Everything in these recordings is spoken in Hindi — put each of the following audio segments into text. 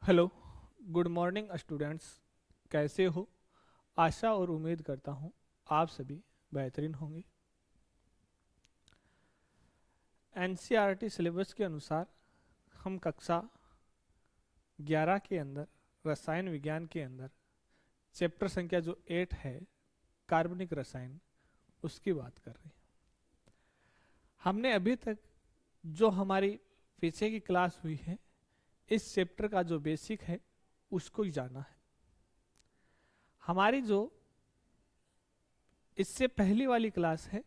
Hello, good morning students. कैसे हो? आशा और उम्मीद करता हूँ आप सभी बेहतरीन होंगे। एनसीईआरटी सिलेबस के अनुसार हम कक्षा 11 के अंदर रसायन विज्ञान के अंदर चैप्टर संख्या जो 8 है, कार्बनिक रसायन, उसकी बात कर रहे हैं। हमने अभी तक जो हमारी पीछे की क्लास हुई है, इस चैप्टर का जो बेसिक है उसको ही जाना है। हमारी जो इससे पहली वाली क्लास है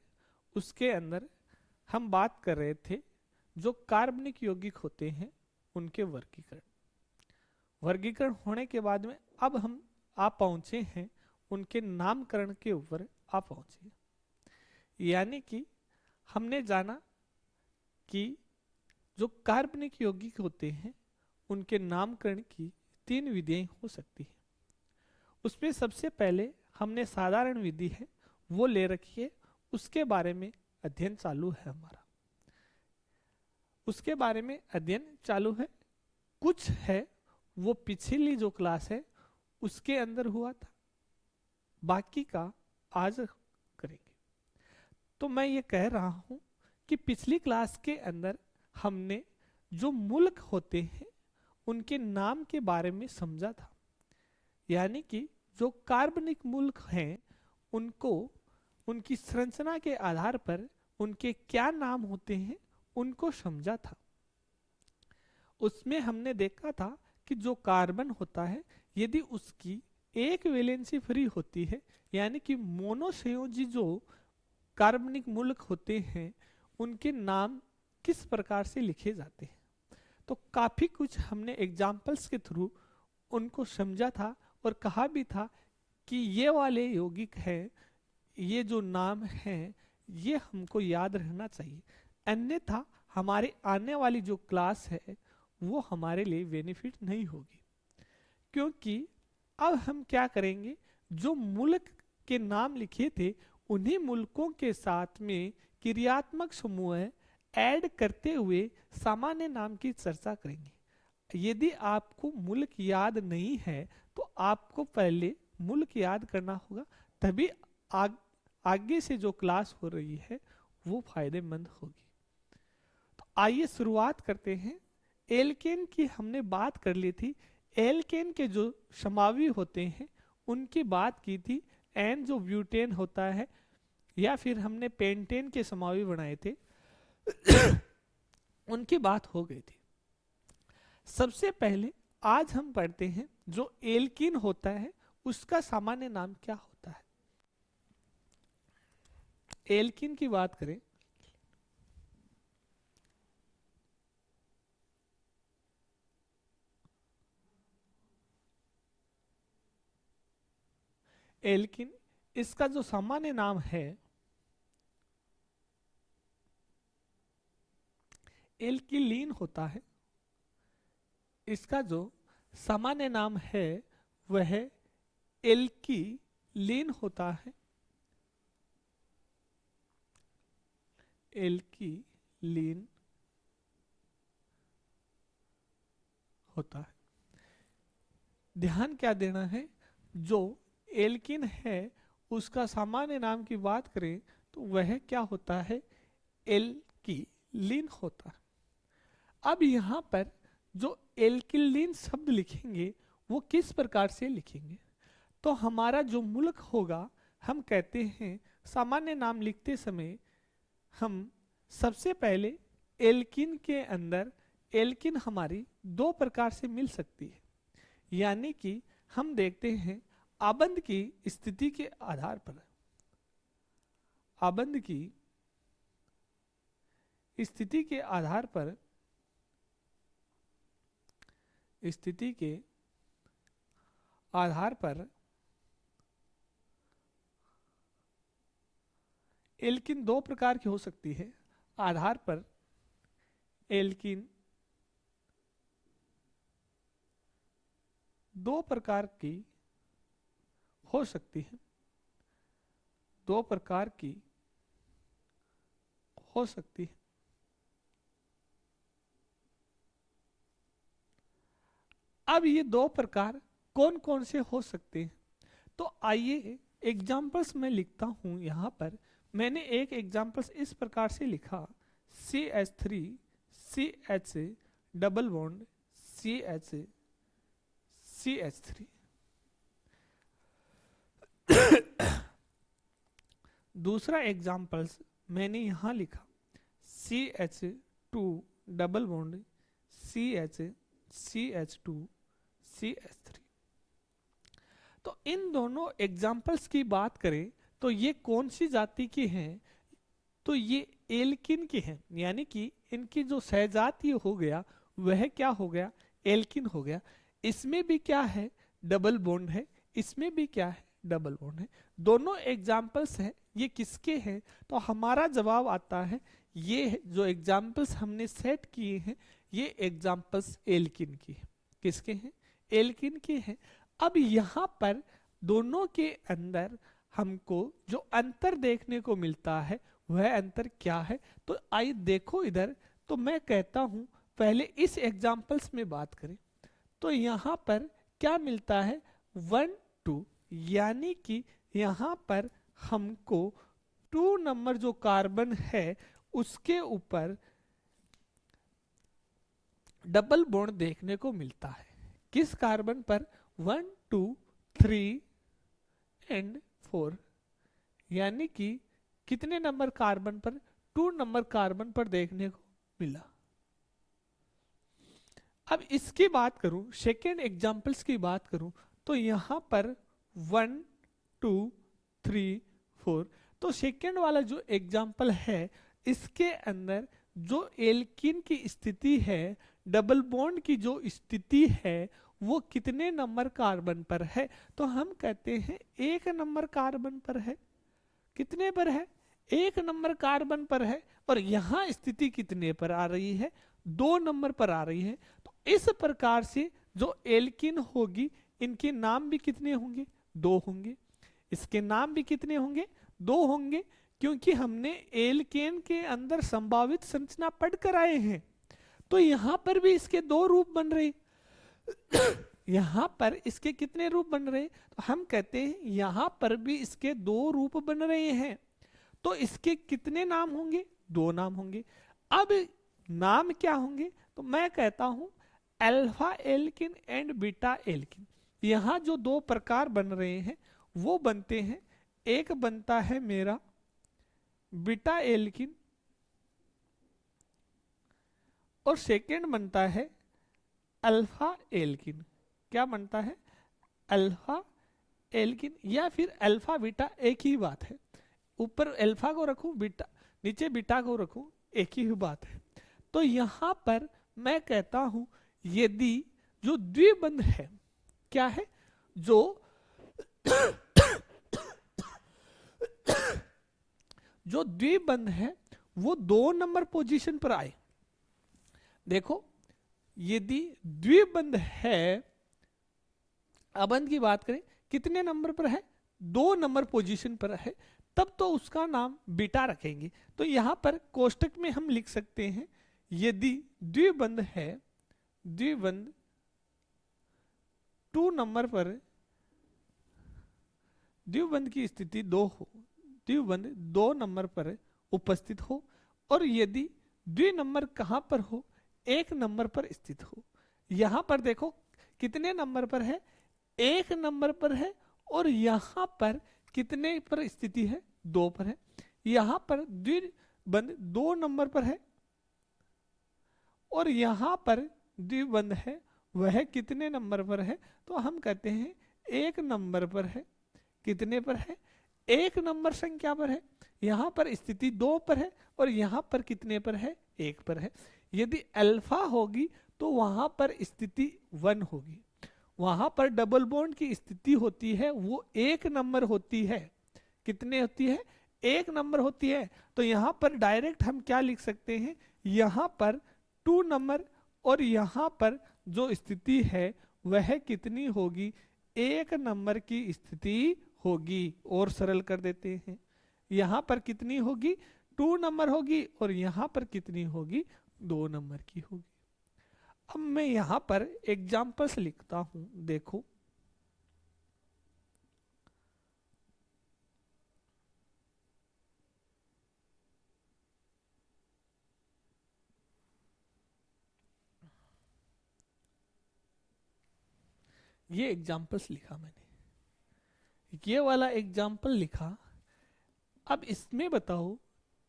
उसके अंदर हम बात कर रहे थे जो कार्बनिक यौगिक होते हैं उनके वर्गीकरण। वर्गीकरण होने के बाद में अब हम आप पहुंचे हैं उनके नामकरण के ऊपर आप पहुंचे। यानी कि हमने जाना कि जो कार्बनिक यौगिक होते हैं उनके नामकरण की तीन विधियां हो सकती हैं। उसमें सबसे पहले हमने साधारण विधि है वो ले रखी है, उसके बारे में अध्ययन चालू है हमारा। उसके बारे में अध्ययन चालू है, कुछ है वो पिछली जो क्लास है उसके अंदर हुआ था, बाकी का आज करेंगे। तो मैं ये कह रहा हूं कि पिछली क्लास के अंदर हमने जो मुल्क होते हैं उनके नाम के बारे में समझा था। यानी कि जो कार्बनिक मुल्क हैं उनको उनकी संरचना के आधार पर उनके क्या नाम होते हैं उनको समझा था। उसमें हमने देखा था कि जो कार्बन होता है यदि उसकी एक वैलेंसी फ्री होती है, यानी कि मोनोसंयोजी जो कार्बनिक मूलक होते हैं उनके नाम किस प्रकार से लिखे जाते हैं। तो काफी कुछ हमने एग्जाम्पल्स के थ्रू उनको समझा था और कहा भी था कि ये वाले यौगिक हैं, ये जो नाम हैं ये हमको याद रहना चाहिए, अन्यथा हमारे आने वाली जो क्लास है वो हमारे लिए बेनिफिट नहीं होगी। क्योंकि अब हम क्या करेंगे, जो मुल्क के नाम लिखे थे उन्हीं मुल्कों के साथ में क्रियात्मक समूह ऐड करते हुए सामान्य नाम की चर्चा करेंगे। यदि आपको मुल्क याद नहीं है तो आपको पहले मुल्क याद करना होगा, तभी आगे से जो क्लास हो रही है वो फायदेमंद होगी। तो आइए शुरुआत करते हैं। एल्केन की हमने बात कर ली थी। एल्केन के जो समावी होते हैं उनकी बात की थी। एन जो ब्यूटेन होता है या फिर हमने पेंटेन के समावी बनाए थे उनकी बात हो गई थी। सबसे पहले आज हम पढ़ते हैं जो एल्किन होता है उसका सामान्य नाम क्या होता है। एल्किन की बात करें, एल्किन इसका जो सामान्य नाम है एल्किलीन होता है। इसका जो सामान्य नाम है वह एल्कीलीन होता है। एल्कीलीन होता है। ध्यान क्या देना है, जो एल्किन है उसका सामान्य नाम की बात करें तो वह क्या होता है, एल्कीलीन होता है। अब यहाँ पर जो एल्किलीन शब्द लिखेंगे वो किस प्रकार से लिखेंगे, तो हमारा जो मुल्क होगा, हम कहते हैं सामान्य नाम लिखते समय हम सबसे पहले एल्किन के अंदर एल्किन हमारी दो प्रकार से मिल सकती है। यानी कि हम देखते हैं आबंध की स्थिति के आधार पर, आबंध की स्थिति के आधार पर, स्थिति के आधार पर एल्किन दो प्रकार की हो सकती है। आधार पर एल्किन दो प्रकार की हो सकती है, दो प्रकार की हो सकती है। अब ये दो प्रकार कौन कौन से हो सकते हैं? तो आइए एग्जाम्पल्स में लिखता हूं। यहां पर मैंने एक एग्जाम्पल्स इस प्रकार से लिखा, CH3 CH double bond CH CH3। दूसरा एग्जाम्पल्स मैंने यहां लिखा, CH2 double bond CH CH2 CH3। तो इन दोनों एग्जाम्पल्स की बात करें तो ये कौन सी जाति की हैं? तो ये एल्किन की हैं, यानी कि इनकी जो सहजातीय हो गया वह क्या हो गया? एल्किन हो गया। इसमें भी क्या है? डबल बॉन्ड है। इसमें भी क्या है? डबल बॉन्ड है। दोनों एग्जाम्पल्स हैं, ये किसके हैं? तो हमारा जवाब आता है ये जो एग्जाम्पल्स हमने सेट किए हैं ये एग्जाम्पल्स एल्किन की हैं। किसके हैं? एल्किन के हैं। अब यहाँ पर दोनों के अंदर हमको जो अंतर देखने को मिलता है वह अंतर क्या है? तो आइए देखो इधर। तो मैं कहता हूं पहले इस एग्जाम्पल्स में बात करें तो यहां पर क्या मिलता है? 1 2, यानी कि यहां पर हमको 2 नंबर जो कार्बन है उसके ऊपर डबल बॉन्ड देखने को मिलता है। किस कार्बन पर? 1 2 3 एंड 4, यानी कि कितने नंबर कार्बन पर? 2 नंबर कार्बन पर देखने को मिला। अब इसकी बात करूं, सेकेंड एग्जाम्पल्स की बात करूं तो यहां पर 1 2 3 4। तो सेकेंड वाला जो एग्जाम्पल है इसके अंदर जो एल्किन की स्थिति है, डबल बॉन्ड की जो स्थिति है वो कितने नंबर कार्बन पर है? तो हम कहते हैं 1 नंबर कार्बन पर है। कितने पर है? 1 नंबर कार्बन पर है। और यहां स्थिति कितने पर आ रही है? 2 नंबर पर आ रही है। तो इस प्रकार से जो एल्किन होगी इनके नाम भी कितने होंगे? 2 होंगे। इसके नाम भी कितने होंगे? 2 होंगे, क्योंकि हमने एल्केन के अंदर संभावित संरचना पढ़ कर आए हैं। तो यहां पर भी इसके 2 रूप बन रहे। यहां पर इसके कितने रूप बन रहे? तो हम कहते हैं यहां पर भी इसके 2 रूप बन रहे हैं। तो इसके कितने नाम होंगे? 2 नाम होंगे। अब नाम क्या होंगे? तो मैं कहता हूं alpha alkene and beta alkene. यहां जो 2 प्रकार बन रहे हैं वो बनते हैं, एक बनता है मेरा बीटा एल्किन और सेकेंड बनता है अल्फा एल्किन। क्या बनता है? अल्फा एल्किन या फिर अल्फा बीटा, एक ही बात है। ऊपर अल्फा को रखूं, बीटा नीचे बीटा को रखूं, एक ही बात है। तो यहां पर मैं कहता हूं यदि जो द्विबंध है, क्या है? जो जो द्विबंध है वो 2 नंबर पोजीशन पर आए। देखो यदि द्विबंध है, अबंध की बात करें कितने नंबर पर है? 2 नंबर पोजीशन पर है, तब तो उसका नाम बीटा रखेंगे। तो यहां पर कोष्टक में हम लिख सकते हैं यदि द्विबंध है, द्विबंध 2 नंबर पर, द्विबंध की स्थिति 2 हो, द्विबंध 2 नंबर पर उपस्थित हो, और यदि द्वि नंबर कहां पर हो? 1 नंबर पर स्थित हो। यहां पर देखो कितने नंबर पर है? 1 नंबर पर है। और यहां पर कितने पर स्थिति है? 2 पर है। यहां पर द्विबंध 2 नंबर पर है और यहां पर द्विबंध है वह कितने नंबर पर है? तो हम कहते हैं 1 नंबर पर है। कितने पर है? 1 नंबर संख्या पर है। यहां पर स्थिति 2 पर है और यहां पर कितने पर है? 1 पर है। यदि अल्फा होगी तो वहां पर स्थिति 1 होगी। वहां पर डबल बॉन्ड की स्थिति होती है वो 1 नंबर होती है। कितने होती है? 1 नंबर होती है। तो यहां पर डायरेक्ट हम क्या लिख सकते हैं? यहां पर 2 नंबर और यहां पर जो स्थिति है वह कितनी होगी? 1 नंबर की स्थिति होगी। और सरल कर देते हैं, यहां पर कितनी होगी? 2 नंबर होगी और यहां पर कितनी होगी? 2 नंबर की होगी। अब मैं यहां पर एग्जाम्पल्स लिखता हूं, देखो। ये एग्जाम्पल्स लिखा मैंने, ये वाला एग्जाम्पल लिखा। अब इसमें बताओ,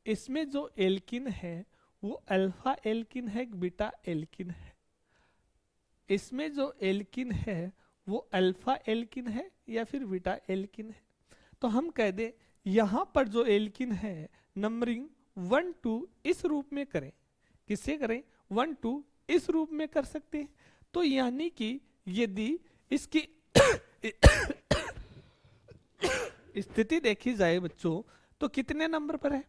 इसमें जो एल्किन है वो अल्फा एल्किन है कि बीटा एल्किन है? इसमें जो एल्किन है वो अल्फा एल्किन है या फिर बीटा एल्किन है? तो हम कह दें यहां पर जो एल्किन है नंबरिंग 1 2 इस रूप में करें। किससे करें? 1 2 इस रूप में कर सकते हैं। तो यानी कि यदि इसकी स्थिति देखी जाए बच्चों, तो कितने नंबर पर है?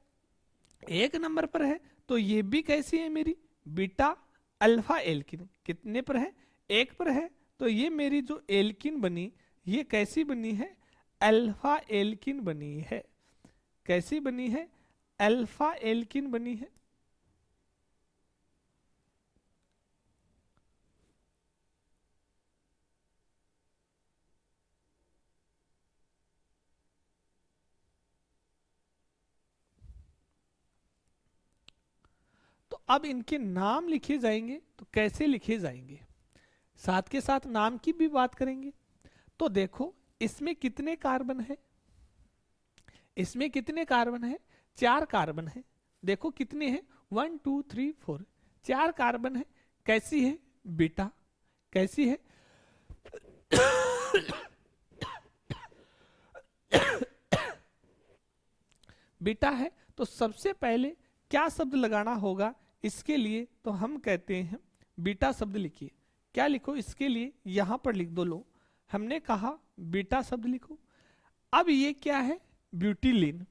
1 नंबर पर है। तो ये भी कैसी है मेरी? Beta alpha alkene. कितने पर है? 1 पर है। तो ये मेरी जो एल्किन बनी, ये कैसी बनी है? अल्फा एल्किन बनी है। कैसी बनी है? अल्फा एल्किन बनी है। तो अब इनके नाम लिखे जाएंगे, तो कैसे लिखे जाएंगे? साथ के साथ नाम की भी बात करेंगे। तो देखो इसमें कितने कार्बन है? इसमें कितने कार्बन है? 4 कार्बन है। देखो कितने हैं? 1 2 3 4, 4 कार्बन है। कैसी है? बीटा। कैसी है? बीटा है। तो सबसे पहले क्या शब्द लगाना होगा इसके लिए? तो हम कहते हैं बीटा शब्द लिखिए। क्या लिखो इसके लिए? यहां पर लिख दो। लो, हमने कहा बीटा शब्द लिखो। अब ये क्या है? ब्यूटिलिन।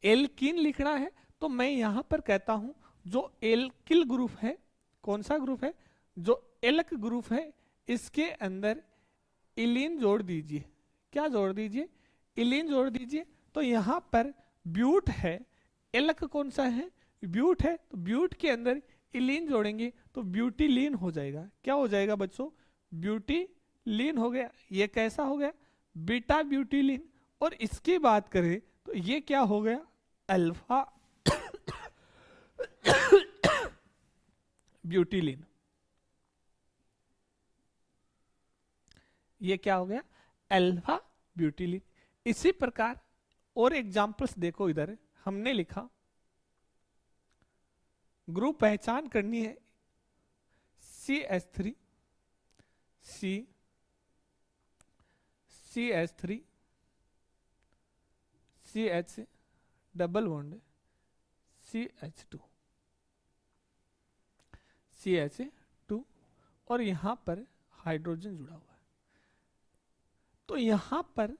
एल्किन लिखना है, तो मैं यहां पर कहता हूं जो एल्किल ग्रुप है, कौन सा ग्रुप है? जो एल्क ग्रुप है, इसके अंदर इलिन जोड़ दीजिए। क्या जोड़ दीजिए? इलिन जोड़ दीजिए। तो यहां पर ब्यूट है, एल्क कौन सा है? ब्यूट है। तो ब्यूट के अंदर इलिन जोड़ेंगे तो ब्यूटिलीन हो जाएगा। क्या हो जाएगा बच्चों? ब्यूटिलीन हो गया। ये कैसा हो गया? बीटा ब्यूटिलीन। और इसकी बात करें तो ये क्या हो गया? अल्फा ब्यूटिलीन। ये क्या हो गया? अल्फा ब्यूटिलीन। इसी प्रकार और एग्जांपल्स देखो, इधर हमने लिखा ग्रुप पहचान करनी है CH3 CH3 CH double bond CH2 CH2 और यहां पर हाइड्रोजन जुड़ा हुआ है। तो यहां पर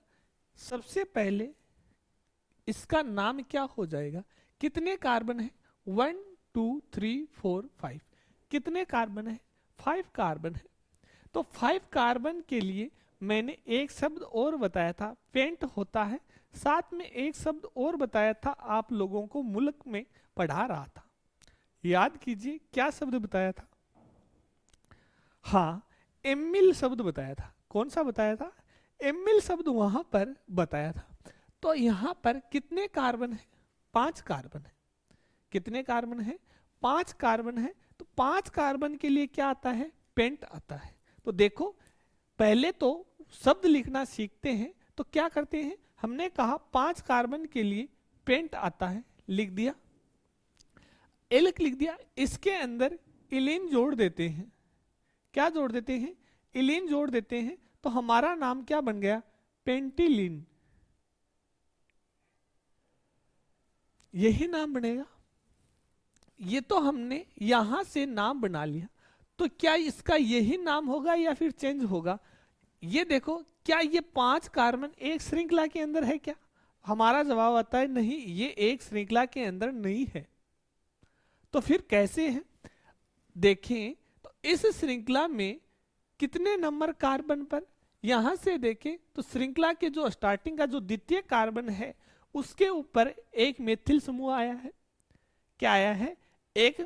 सबसे पहले इसका नाम क्या हो जाएगा? कितने कार्बन है? 1 2 3 4 5। कितने कार्बन है? 5 कार्बन है। तो 5 कार्बन के लिए मैंने एक शब्द और बताया था, पेंट होता है। साथ में एक शब्द और बताया था, आप लोगों को मुल्क में पढ़ा रहा था। याद कीजिए क्या शब्द बताया था? हाँ, एमिल शब्द बताया था। कौन सा बताया था? एमिल शब्द वहां पर बताया था। तो यहां पर कितने कार्बन है? 5 कार्बन है। कितने कार्बन है? 5 कार्बन है। तो 5 कार्बन के लिए क्या आता है? पेंट आता है। तो देखो पहले तो शब्द लिखना सीखते हैं, तो क्या करते हैं? हमने कहा 5 कार्बन के लिए पेंट आता है, लिख दिया। एल्क लिख दिया। इसके अंदर इलिन जोड़ देते हैं। क्या जोड़ देते हैं? इलिन जोड़ देते हैं। तो हमारा नाम क्या बन गया? पेंटिलिन। यही नाम बनेगा। ये तो हमने यहां से नाम बना लिया। तो क्या इसका यही नाम होगा या फिर चेंज होगा? ये देखो, क्या ये 5 कार्बन एक श्रृंखला के अंदर है क्या? हमारा जवाब आता है नहीं, ये एक श्रृंखला के अंदर नहीं है। तो फिर कैसे है? देखें तो इस श्रृंखला में कितने नंबर कार्बन पर? यहां से देखें तो श्रृंखला के जो स्टार्टिंग का जो द्वितीय कार्बन है उसके ऊपर एक मेथिल समूह आया है। क्या आया है? एक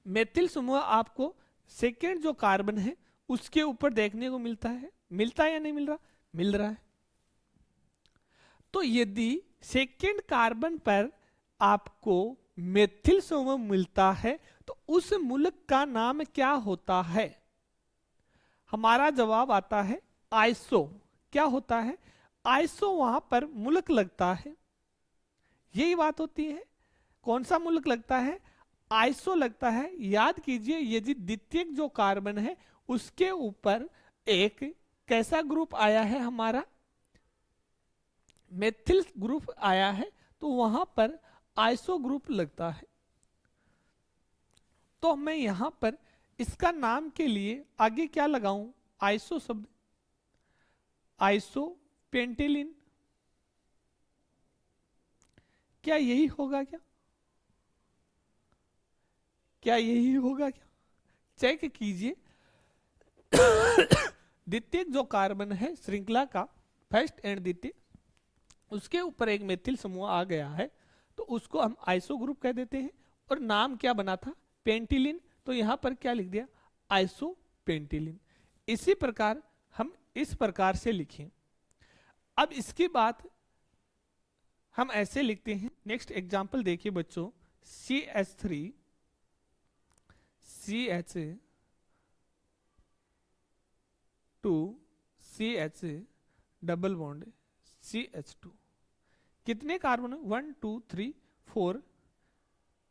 मेथिल समूह आपको सेकेंड जो कार्बन है उसके ऊपर देखने को मिलता है या नहीं मिल रहा? मिल रहा है। तो यदि सेकेंड कार्बन पर आपको मेथिल समूह मिलता है तो उस मूलक का नाम क्या होता है? हमारा जवाब आता है आइसो। क्या होता है? आइसो वहां पर मूलक लगता है। यही बात होती है। कौन सा मूलक लगता है? आइसो लगता है। याद कीजिए, यदि द्वितीयक जो कार्बन है उसके ऊपर एक कैसा ग्रुप आया है, हमारा मेथिल ग्रुप आया है, तो वहां पर आइसो ग्रुप लगता है। तो मैं यहां पर इसका नाम के लिए आगे क्या लगाऊं? आइसो शब्द, आइसो पेंटिलिन। क्या यही होगा? क्या यही होगा? क्या चेक कीजिए। द्वितीयक जो कार्बन है श्रृंखला का, फर्स्ट एंड द्वितीय, उसके ऊपर एक मेथिल समूह आ गया है तो उसको हम आइसो ग्रुप कह देते हैं। और नाम क्या बना था? पेंटिलिन। तो यहां पर क्या लिख दिया? Iso pentylene. इसी प्रकार हम इस प्रकार से लिखें। अब इसके बाद हम ऐसे लिखते हैं। नेक्स्ट एग्जांपल देखिए बच्चों, CH3 CH2 CH double bond CH2। कितने कार्बन? 1 2 3 4।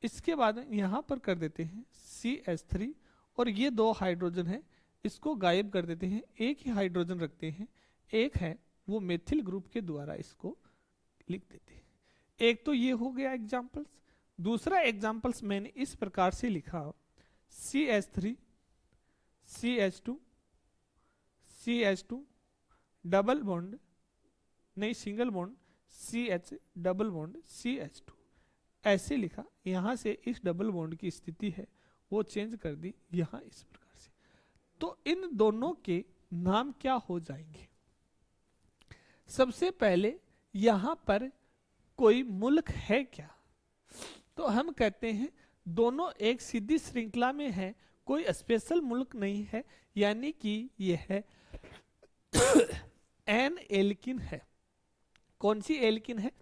इसके बाद यहां पर कर देते हैं CH3 और ये दो हाइड्रोजन है, इसको गायब कर देते हैं, एक ही हाइड्रोजन रखते हैं। एक है वो मेथिल ग्रुप के द्वारा इसको लिख देते हैं। एक तो ये हो गया एग्जांपल्स। दूसरा एग्जांपल्स मैंने इस प्रकार से लिखा, CH3 CH2 CH2 double bond, नहीं single bond, CH double bond CH2, ऐसे लिखा। यहां से इस डबल बॉन्ड की स्थिति है वो चेंज कर दी यहां इस प्रकार से। तो इन दोनों के नाम क्या हो जाएंगे? सबसे पहले यहां पर कोई मूलक है क्या? तो हम कहते हैं दोनों एक सीधी श्रृंखला में है, कोई स्पेशल मूलक नहीं है, यानी कि यह है एन एल्किन है। कौन सी एल्किन है?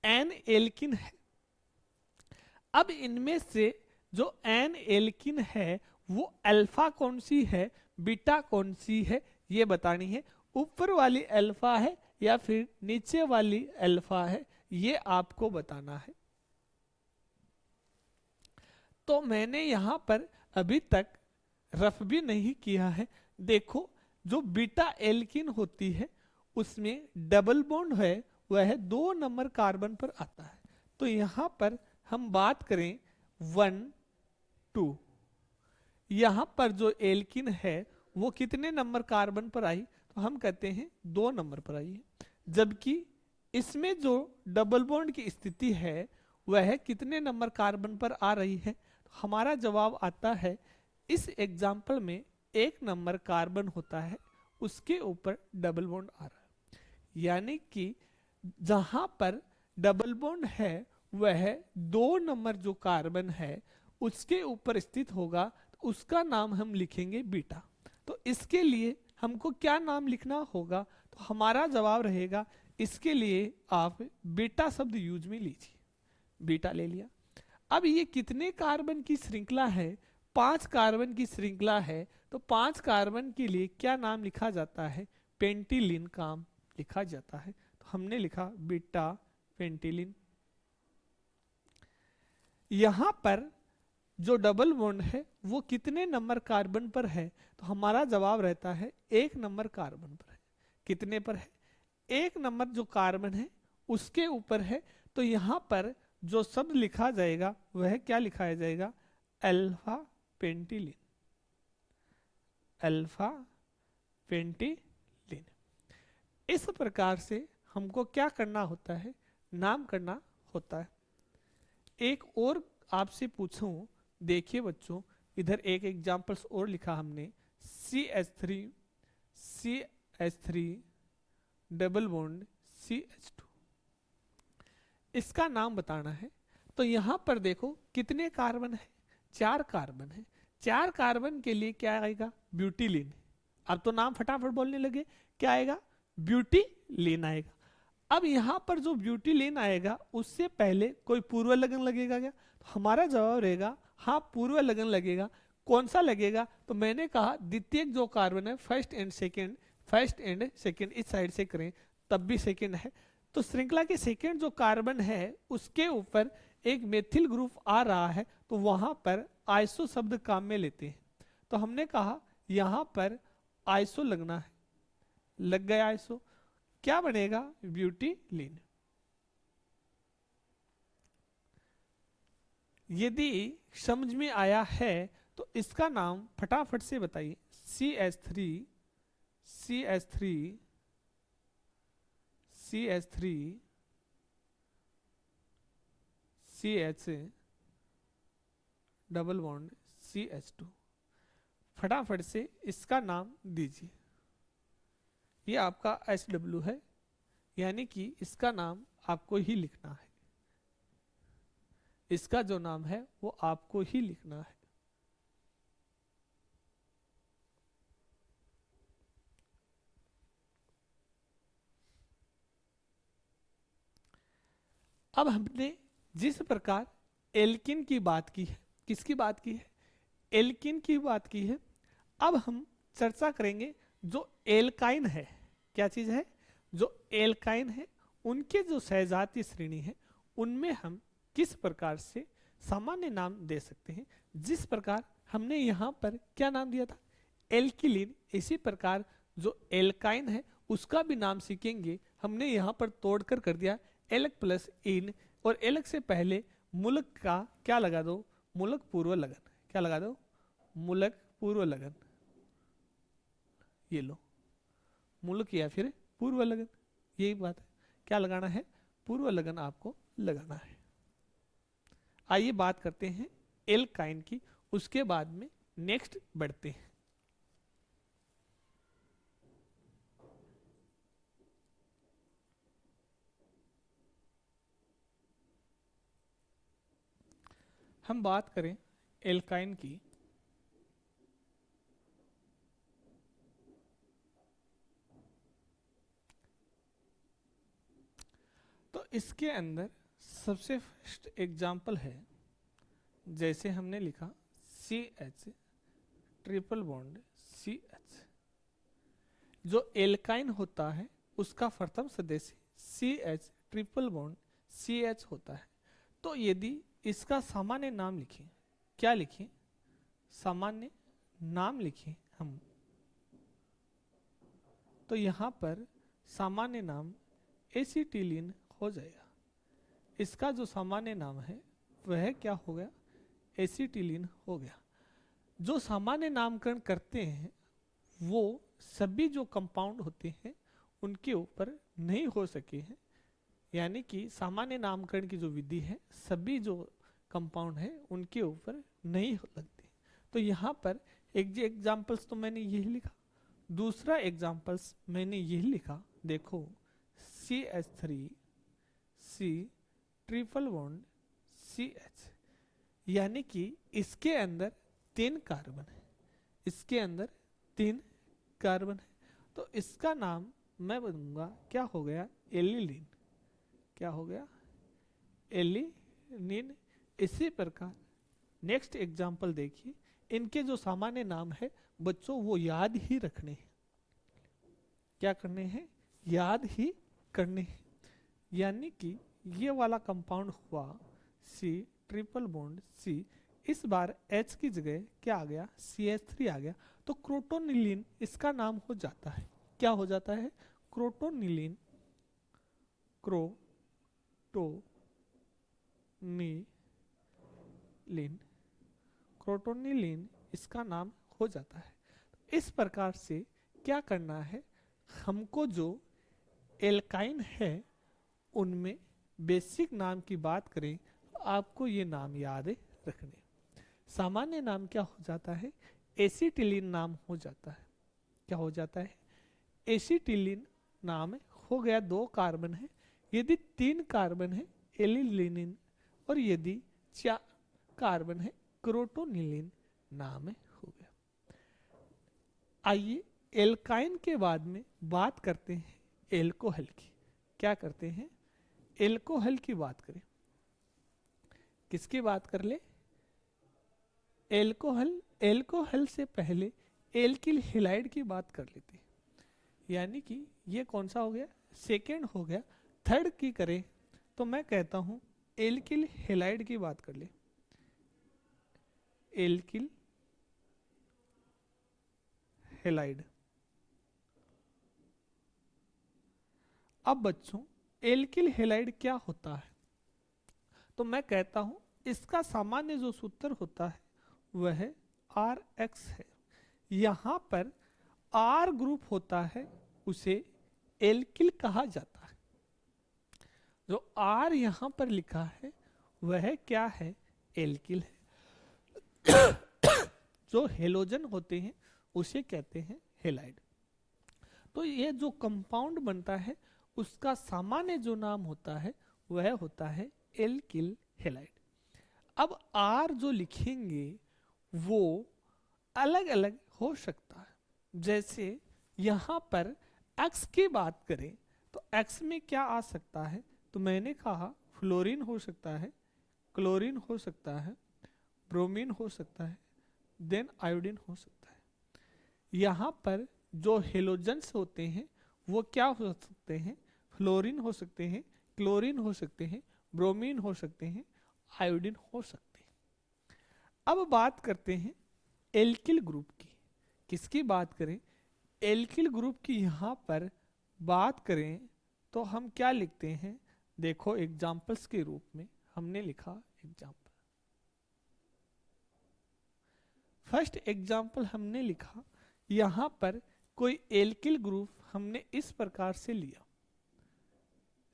एन एल्किन है। अब इनमें से जो एन एल्किन है वो अल्फा कौन सी है, बीटा कौन सी है, ये बतानी है। ऊपर वाली अल्फा है या फिर नीचे वाली अल्फा है, ये आपको बताना है। तो मैंने यहां पर अभी तक रफ भी नहीं किया है। देखो, जो बीटा एल्किन होती है उसमें डबल बॉन्ड है वह 2 नंबर कार्बन पर आता है। तो यहां पर हम बात करें 1 2, यहां पर जो एल्किन है वो कितने नंबर कार्बन पर आई? तो हम कहते हैं 2 नंबर पर आई है। जबकि इसमें जो डबल बॉन्ड की स्थिति है वह कितने नंबर कार्बन पर आ रही है? तो हमारा जवाब आता है, इस एग्जाम्पल में 1 नंबर कार्बन होता है, उसके ऊपर डबल बॉन्ड आ रहा है। यानी कि जहां पर डबल बॉन्ड है वह 2 नंबर जो कार्बन है उसके ऊपर स्थित होगा, तो उसका नाम हम लिखेंगे बीटा। तो इसके लिए हमको क्या नाम लिखना होगा? तो हमारा जवाब रहेगा, इसके लिए आप बीटा शब्द यूज में लीजिए। बीटा ले लिया। अब ये कितने कार्बन की श्रृंखला है? 5 कार्बन की श्रृंखला है। तो 5 कार्बन के लिए क्या नाम लिखा जाता है? पेंटिलिन का लिखा जाता है। तो हमने लिखा बीटा पेंटिलिन। यहां पर जो डबल बॉन्ड है वो कितने नंबर कार्बन पर है? तो हमारा जवाब रहता है 1 नंबर कार्बन पर है। कितने पर है? 1 नंबर जो कार्बन है उसके ऊपर है। तो यहां पर जो शब्द लिखा जाएगा वह क्या लिखाया जाएगा? Alpha pentylene. Alpha pentylene. इस प्रकार से हमको क्या करना होता है? नाम करना होता है। एक और आपसे पूछूं, देखिए बच्चों, इधर एक एग्जांपल्स और लिखा हमने, CH3 डबल बॉन्ड CH2, इसका नाम बताना है। तो यहां पर देखो कितने कार्बन है? 4 कार्बन है, 4 कार्बन के लिए क्या आएगा, ब्यूटीलीन। अब तो नाम फटाफट बोलने लगे, क्या आएगा, ब्यूटीलीन आएगा। अब यहां पर जो ब्यूटीलीन आएगा उससे पहले कोई पूर्व लगन लगेगा क्या, तो हमारा जवाब रहेगा हाँ पूर्व लगन लगेगा। कौन सा लगेगा, तो मैंने कहा द्वितीय जो कार्बन है first and second, first and second इस साइड से करें तब भी सेकेंड है, तो श्रृंखला के सेकेंड जो कार्बन है उसके ऊपर एक मेथिल ग्रुप आ रहा है, तो वहां पर आइसो शब्द काम में लेते हैं। तो हमने कहा यहां पर आइसो लगना है, लग गया आइसो, क्या बनेगा, ब्यूटीलीन। यदि समझ में आया है तो इसका नाम फटाफट से बताइए, CH3 CH3 CH3 CH double bond CH2, फटाफट से इसका नाम दीजिए। ये आपका SW है, यानी कि इसका नाम आपको ही लिखना है, इसका जो नाम है वो आपको ही लिखना है। अब हमने जिस प्रकार एल्किन की बात की है, किसकी बात की है, एल्किन की बात की है, अब हम चर्चा करेंगे जो एल्काइन है, क्या चीज है, जो एल्काइन है उनके जो सहजातीय श्रेणी है उनमें हम किस प्रकार से सामान्य नाम दे सकते हैं। जिस प्रकार हमने यहाँ पर क्या नाम दिया था, एल्किलीन, इसी प्रकार जो एल्काइन है उसका भी नाम सीखेंगे। हमने यहाँ पर तोड़कर कर दिया एलक प्लस इन, और एलक से पहले मुलक का क्या लगा दो, मुलक पूर्व लगन, क्या लगा दो, मुलक पूर्व लगन, ये लो मुलक या फिर पूर्व लगन, यही बात है, क्या लगाना है, पूर्व लगन आपको लगाना है। आइए बात करते हैं एल्काइन की, उसके बाद में नेक्स्ट बढ़ते हैं। हम बात करें एल्काइन की, तो इसके अंदर सबसे फर्स्ट एग्जाम्पल है, जैसे हमने लिखा CH ट्रिपल बॉन्ड CH, जो एल्काइन होता है उसका प्रथम सदस्य CH ट्रिपल बॉन्ड CH होता है। तो यदि इसका सामान्य नाम लिखें, क्या लिखें, सामान्य नाम लिखें हम, तो यहां पर सामान्य नाम एसिटिलीन हो जाएगा। इसका जो सामान्य नाम है वह क्या हो गया, एसिटिलीन हो गया। जो सामान्य नामकरण करते हैं वो सभी जो कंपाउंड होते हैं उनके ऊपर नहीं हो सके हैं, यानी कि सामान्य नामकरण की जो विधि है सभी जो कंपाउंड है उनके ऊपर नहीं लगते। तो यहाँ पर एक एग्जाम्पल्स तो मैंने यही लिखा, दूसरा एग्जाम्पल्स मैंने यही लिखा, देखो CH3 C triple bond CH, यानी कि इसके अंदर 3 कार्बन है, इसके अंदर 3 कार्बन है, तो इसका नाम मैं बनूंगा, क्या हो गया, एलिलीन, क्या हो गया, एलिलीन। इसी प्रकार नेक्स्ट एग्जाम्पल देखिए, इनके जो सामान्य नाम है बच्चों वो याद ही रखने हैं, क्या करने हैं, याद ही करने हैं। यानी कि ये वाला कंपाउंड हुआ C ट्रिपल बॉन्ड C, इस बार H की जगह क्या आ गया, CH3 आ गया, तो क्रोटोनिलीन इसका नाम हो जाता है, क्या हो जाता है, क्रोटोनिलीन, क्रोटोनिलीन इसका नाम हो जाता है। इस प्रकार से क्या करना है, हमको जो एल्काइन है उनमें बेसिक नाम की बात करें, आपको ये नाम याद रखने। सामान्य नाम क्या हो जाता है, एसिटिलीन नाम हो जाता है, क्या हो जाता है, एसिटिलीन नाम हो गया, 2 कार्बन है, यदि 3 कार्बन है एलिलीन, और यदि 4 कार्बन है क्रोटोनिलीन नाम हो गया। आइए एल्काइन के बाद में बात करते हैं एल्कोहल की। क्या करते हैं? एल्कोहल की बात करें। किसकी बात कर ले? एल्कोहल। एल्कोहल से पहले एल्किल हैलाइड की बात कर लेते हैं। यानी कि ये कौन सा हो गया? सेकेंड हो गया। थर्ड की करें तो मैं कहता हूं एल्किल हैलाइड की बात कर ले। Alkyl halide. अब बच्चों एल्किल हैलाइड क्या होता है? तो मैं कहता हूं इसका सामान्य जो सूत्र होता है वह RX है। यहां पर R ग्रुप होता है उसे एल्किल कहा जाता है। जो R यहां पर लिखा है वह क्या है? एल्किल है। जो हेलोजन होते हैं उसे कहते हैं हैलाइड। तो ये जो कंपाउंड बनता है उसका सामान्य जो नाम होता है वह होता है एल्किल हैलाइड। अब R जो लिखेंगे वो अलग अलग हो सकता है। जैसे यहां पर X की बात करें तो X में क्या आ सकता है? तो मैंने कहा फ्लोरीन हो सकता है, क्लोरीन हो सकता है, ब्रोमीन हो सकता है, देन आयोडीन हो सकता है। यहाँ पर जो हेलोजेंस होते हैं वो क्या हो सकते हैं? फ्लोरीन हो सकते हैं, क्लोरीन हो सकते हैं, ब्रोमीन हो सकते हैं, आयोडीन हो सकते हैं। अब बात करते हैं एल्किल ग्रुप की। किसकी बात करें? एल्किल ग्रुप की यहाँ पर बात करें तो हम क्या लिखते हैं? देखो एग्जाम्पल्स के रूप में हमने लिखा एग्जाम्पल। फर्स्ट एग्जाम्पल हमने लिखा, यहां पर कोई एल्किल ग्रुप हमने इस प्रकार से लिया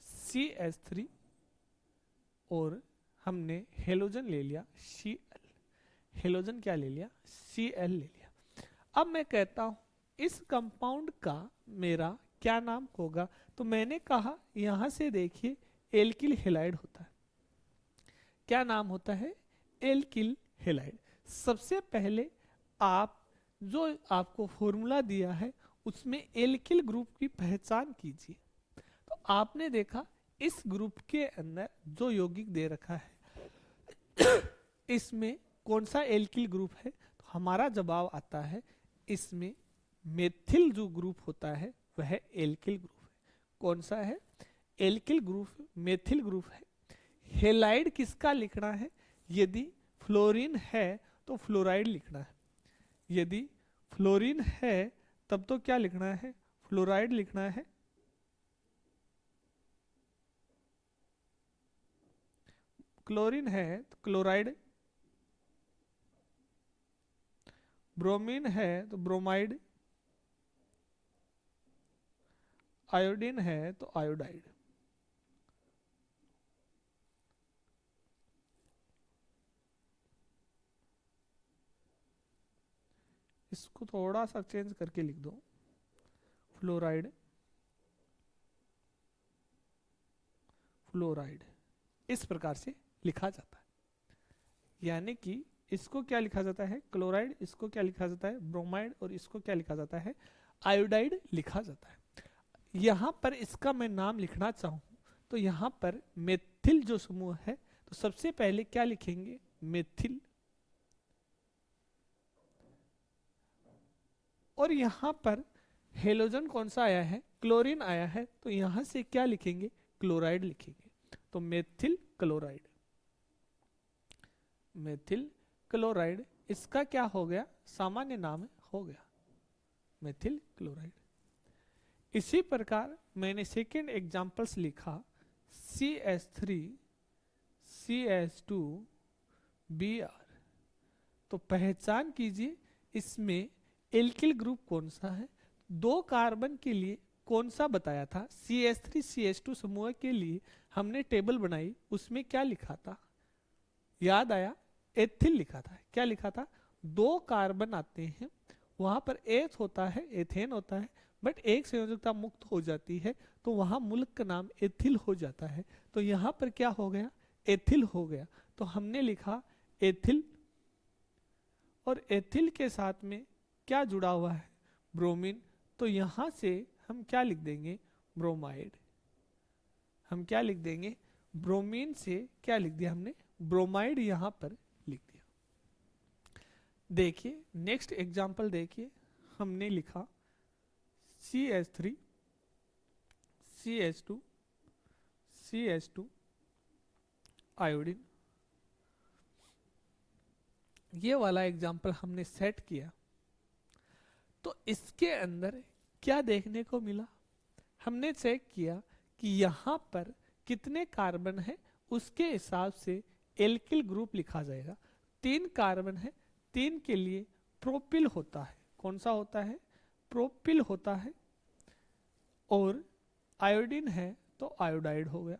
CH3 और हमने हेलोजन ले लिया Cl। हेलोजन क्या ले लिया? Cl ले लिया। अब मैं कहता हूं इस कंपाउंड का मेरा क्या नाम होगा? तो मैंने कहा यहां से देखिए एल्किल हैलाइड होता है। क्या नाम होता है? Alkyl halide. सबसे पहले आप जो आपको फॉर्मूला दिया है उसमें एल्किल ग्रुप की पहचान कीजिए। तो आपने देखा इस ग्रुप के अंदर जो यौगिक दे रखा है इसमें कौन सा एल्किल ग्रुप है? तो हमारा जवाब आता है इसमें मेथिल जो ग्रुप होता है वह एल्किल ग्रुप है। कौन सा है? एल्किल ग्रुप मेथिल ग्रुप है। हैलाइड किसका लिखना है? यदि फ्लोरीन है तो फ्लोराइड लिखना है। यदि फ्लोरीन है तब तो क्या लिखना है? फ्लोराइड लिखना है। क्लोरीन है तो क्लोराइड, ब्रोमीन है तो ब्रोमाइड, आयोडीन है तो आयोडाइड। इसको थोड़ा सा चेंज करके लिख दो, फ्लोराइड, फ्लोराइड। इस प्रकार से लिखा जाता है। यानी कि इसको क्या लिखा जाता है? क्लोराइड। इसको क्या लिखा जाता है? ब्रोमाइड। और इसको क्या लिखा जाता है? आयोडाइड लिखा जाता है। यहां पर इसका मैं नाम लिखना चाहूं तो यहां पर मेथिल जो समूह है तो सबसे पहले क्या लिखेंगे? मेथिल। और यहां पर हेलोजन कौन सा आया है? क्लोरीन आया है। तो यहां से क्या लिखेंगे? क्लोराइड लिखेंगे। तो मेथिल क्लोराइड। मेथिल क्लोराइड इसका क्या हो गया? सामान्य नाम हो गया मेथिल क्लोराइड। इसी प्रकार मैंने सेकेंड एग्जांपल्स लिखा CH3 CH2 Br। तो पहचान कीजिए इसमें एल्किल ग्रुप कौन सा है? 2 कार्बन के लिए कौन सा बताया था? CH3 CH2 समूह के लिए हमने टेबल बनाई, उसमें क्या लिखा था? याद आया? एथिल लिखा था। क्या लिखा था? 2 कार्बन आते हैं, वहां पर एथ होता है, एथेन होता है, बट एक संयोजकता मुक्त हो जाती है तो वहां मूलक का नाम एथिल हो जाता है। तो यहां पर क्या हो गया? एथिल हो गया। तो हमने लिखा एथिल और एथिल के साथ में क्या जुड़ा हुआ है, ब्रोमीन। तो यहां से हम क्या लिख देंगे, ब्रोमाइड। हम क्या लिख देंगे, ब्रोमीन से क्या लिख दिया हमने, ब्रोमाइड यहां पर लिख दिया। देखिए नेक्स्ट एग्जांपल देखिए, हमने लिखा CH3 CH2 CH2 आयोडीन। ये वाला एग्जाम्पल हमने सेट किया तो इसके अंदर क्या देखने को मिला, हमने चेक किया कि यहां पर कितने कार्बन है उसके हिसाब से एल्किल ग्रुप लिखा जाएगा। 3 कार्बन है, 3 के लिए प्रोपिल होता है। कौन सा होता है, प्रोपिल होता है। और आयोडीन है तो आयोडाइड हो गया,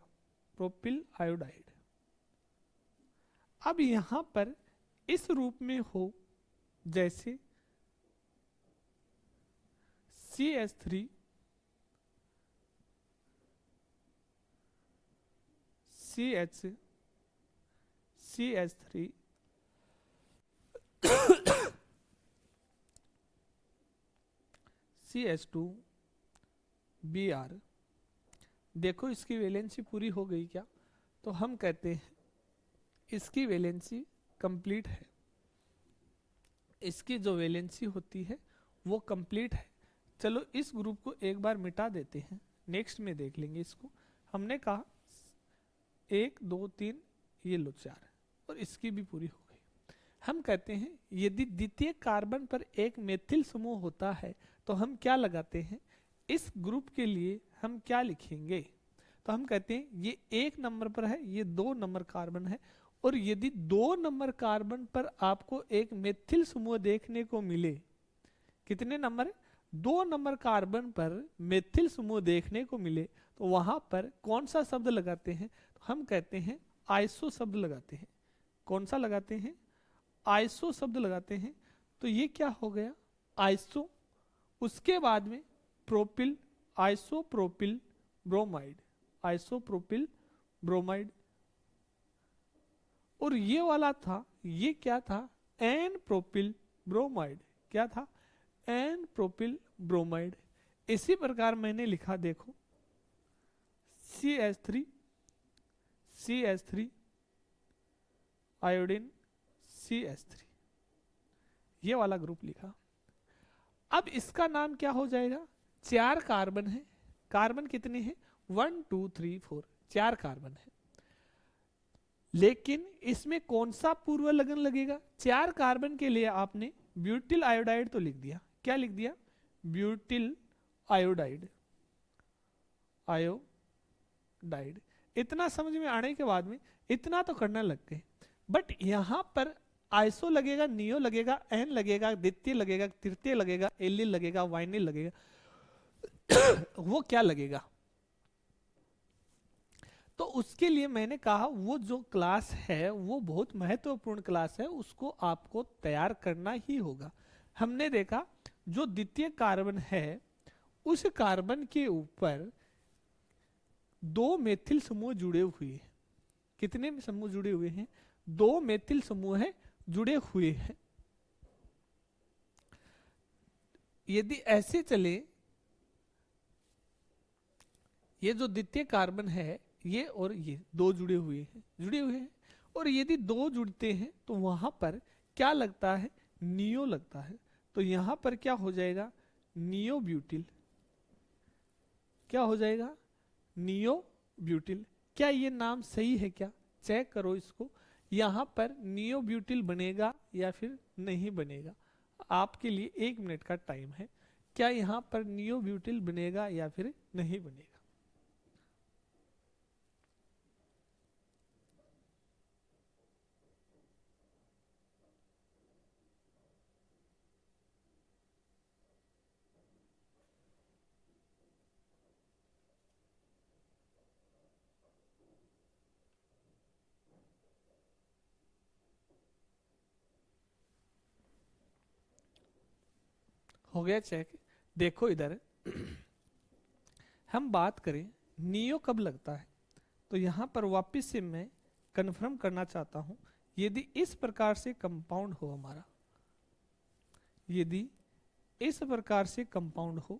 प्रोपिल आयोडाइड। अब यहां पर इस रूप में हो जैसे CH3 CH3 CH2 Br। देखो इसकी वैलेंसी पूरी हो गई क्या, तो हम कहते हैं इसकी वैलेंसी कंप्लीट है। इसकी जो वैलेंसी होती है वो कंप्लीट है। चलो इस ग्रुप को एक बार मिटा देते हैं, नेक्स्ट में देख लेंगे इसको। हमने कहा 1 2 3 ये लो 4 और इसकी भी पूरी हो गई। हम कहते हैं यदि द्वितीय कार्बन पर एक मेथिल समूह होता है तो हम क्या लगाते हैं, इस ग्रुप के लिए हम क्या लिखेंगे। तो हम कहते हैं ये 1 नंबर पर है, ये 2 नंबर कार्बन है, और यदि 2 नंबर कार्बन पर आपको एक मेथिल समूह देखने को मिले, कितने नंबर, 2 नंबर कार्बन पर मेथिल समूह देखने को मिले, तो वहां पर कौन सा शब्द लगाते हैं, तो हम कहते हैं आइसो शब्द लगाते हैं। कौन सा लगाते हैं, आइसो शब्द लगाते हैं। तो ये क्या हो गया, आइसो। उसके बाद में propyl, isopropyl bromide, isopropyl bromide. और ये वाला था, ये क्या था, एन प्रोपिल ब्रोमाइड। क्या था, एन प्रोपिल ब्रोमाइड। इसी प्रकार मैंने लिखा, देखो CH3 CH3 आयोडीन CH3, ये वाला ग्रुप लिखा। अब इसका नाम क्या हो जाएगा, 4 कार्बन है, कार्बन कितने हैं 1 2 3 4, 4 कार्बन है। लेकिन इसमें कौन सा पूर्व लगन लगेगा, 4 कार्बन के लिए आपने ब्यूटिल आयोडाइड तो लिख दिया। क्या लिख दिया, ब्यूटिल आयोडाइड, आयोडाइड। इतना समझ में आने के बाद में इतना तो करना लग गए, बट यहां पर आइसो लगेगा, नियो लगेगा, एन लगेगा, द्वितीय लगेगा, तृतीय लगेगा, एलिल लगेगा, वाइनिल लगेगा वो क्या लगेगा। तो उसके लिए मैंने कहा वो जो क्लास है वो बहुत महत्वपूर्ण क्लास है, उसको आपको तैयार करना ही होगा। हमने देखा जो द्वितीय कार्बन है उस कार्बन के ऊपर 2 मेथिल समूह जुड़े हुए हैं। कितने समूह जुड़े हुए हैं, 2 मेथिल समूह है जुड़े हुए हैं। यदि ऐसे चले, ये जो द्वितीय कार्बन है ये और ये 2 जुड़े हुए हैं, और यदि 2 जुड़ते हैं तो वहां पर क्या लगता है, नियो लगता है। तो यहां पर क्या हो जाएगा, नियो ब्यूटिल। क्या हो जाएगा, नियो ब्यूटिल। क्या ये नाम सही है क्या, चेक करो इसको। यहां पर नियो ब्यूटिल बनेगा या फिर नहीं बनेगा, आपके लिए 1 मिनट का टाइम है। क्या यहां पर नियो ब्यूटिल बनेगा या फिर नहीं बनेगा। हो गया चेक। देखो इधर हम बात करें नियो कब लगता है, तो यहां पर वापस से मैं कंफर्म करना चाहता हूं, यदि इस प्रकार से कंपाउंड हो हमारा, यदि इस प्रकार से कंपाउंड हो,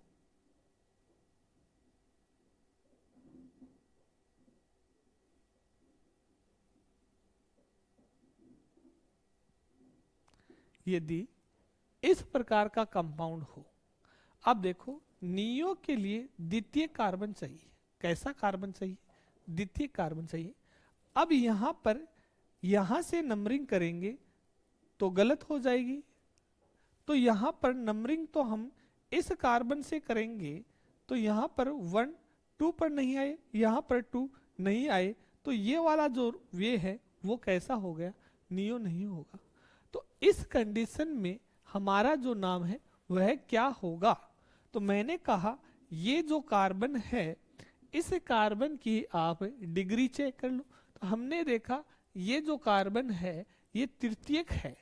यदि इस प्रकार का कंपाउंड हो। अब देखो नियो के लिए द्वितीय कार्बन चाहिए। कैसा कार्बन चाहिए? द्वितीय कार्बन चाहिए। अब यहां पर यहां से नंबरिंग करेंगे तो गलत हो जाएगी, तो यहां पर नंबरिंग तो हम इस कार्बन से करेंगे, तो यहां पर 1 2 पर नहीं आए, यहां पर 2 नहीं आए, तो ये वाला जो वे है वो कैसा हो गया? नियो नहीं होगा। तो इस कंडीशन में हमारा जो नाम है वह क्या होगा? तो मैंने कहा ये जो कार्बन है, इस कार्बन की आप डिग्री चेक कर लो। तो हमने देखा ये जो कार्बन है ये तृतीयक है,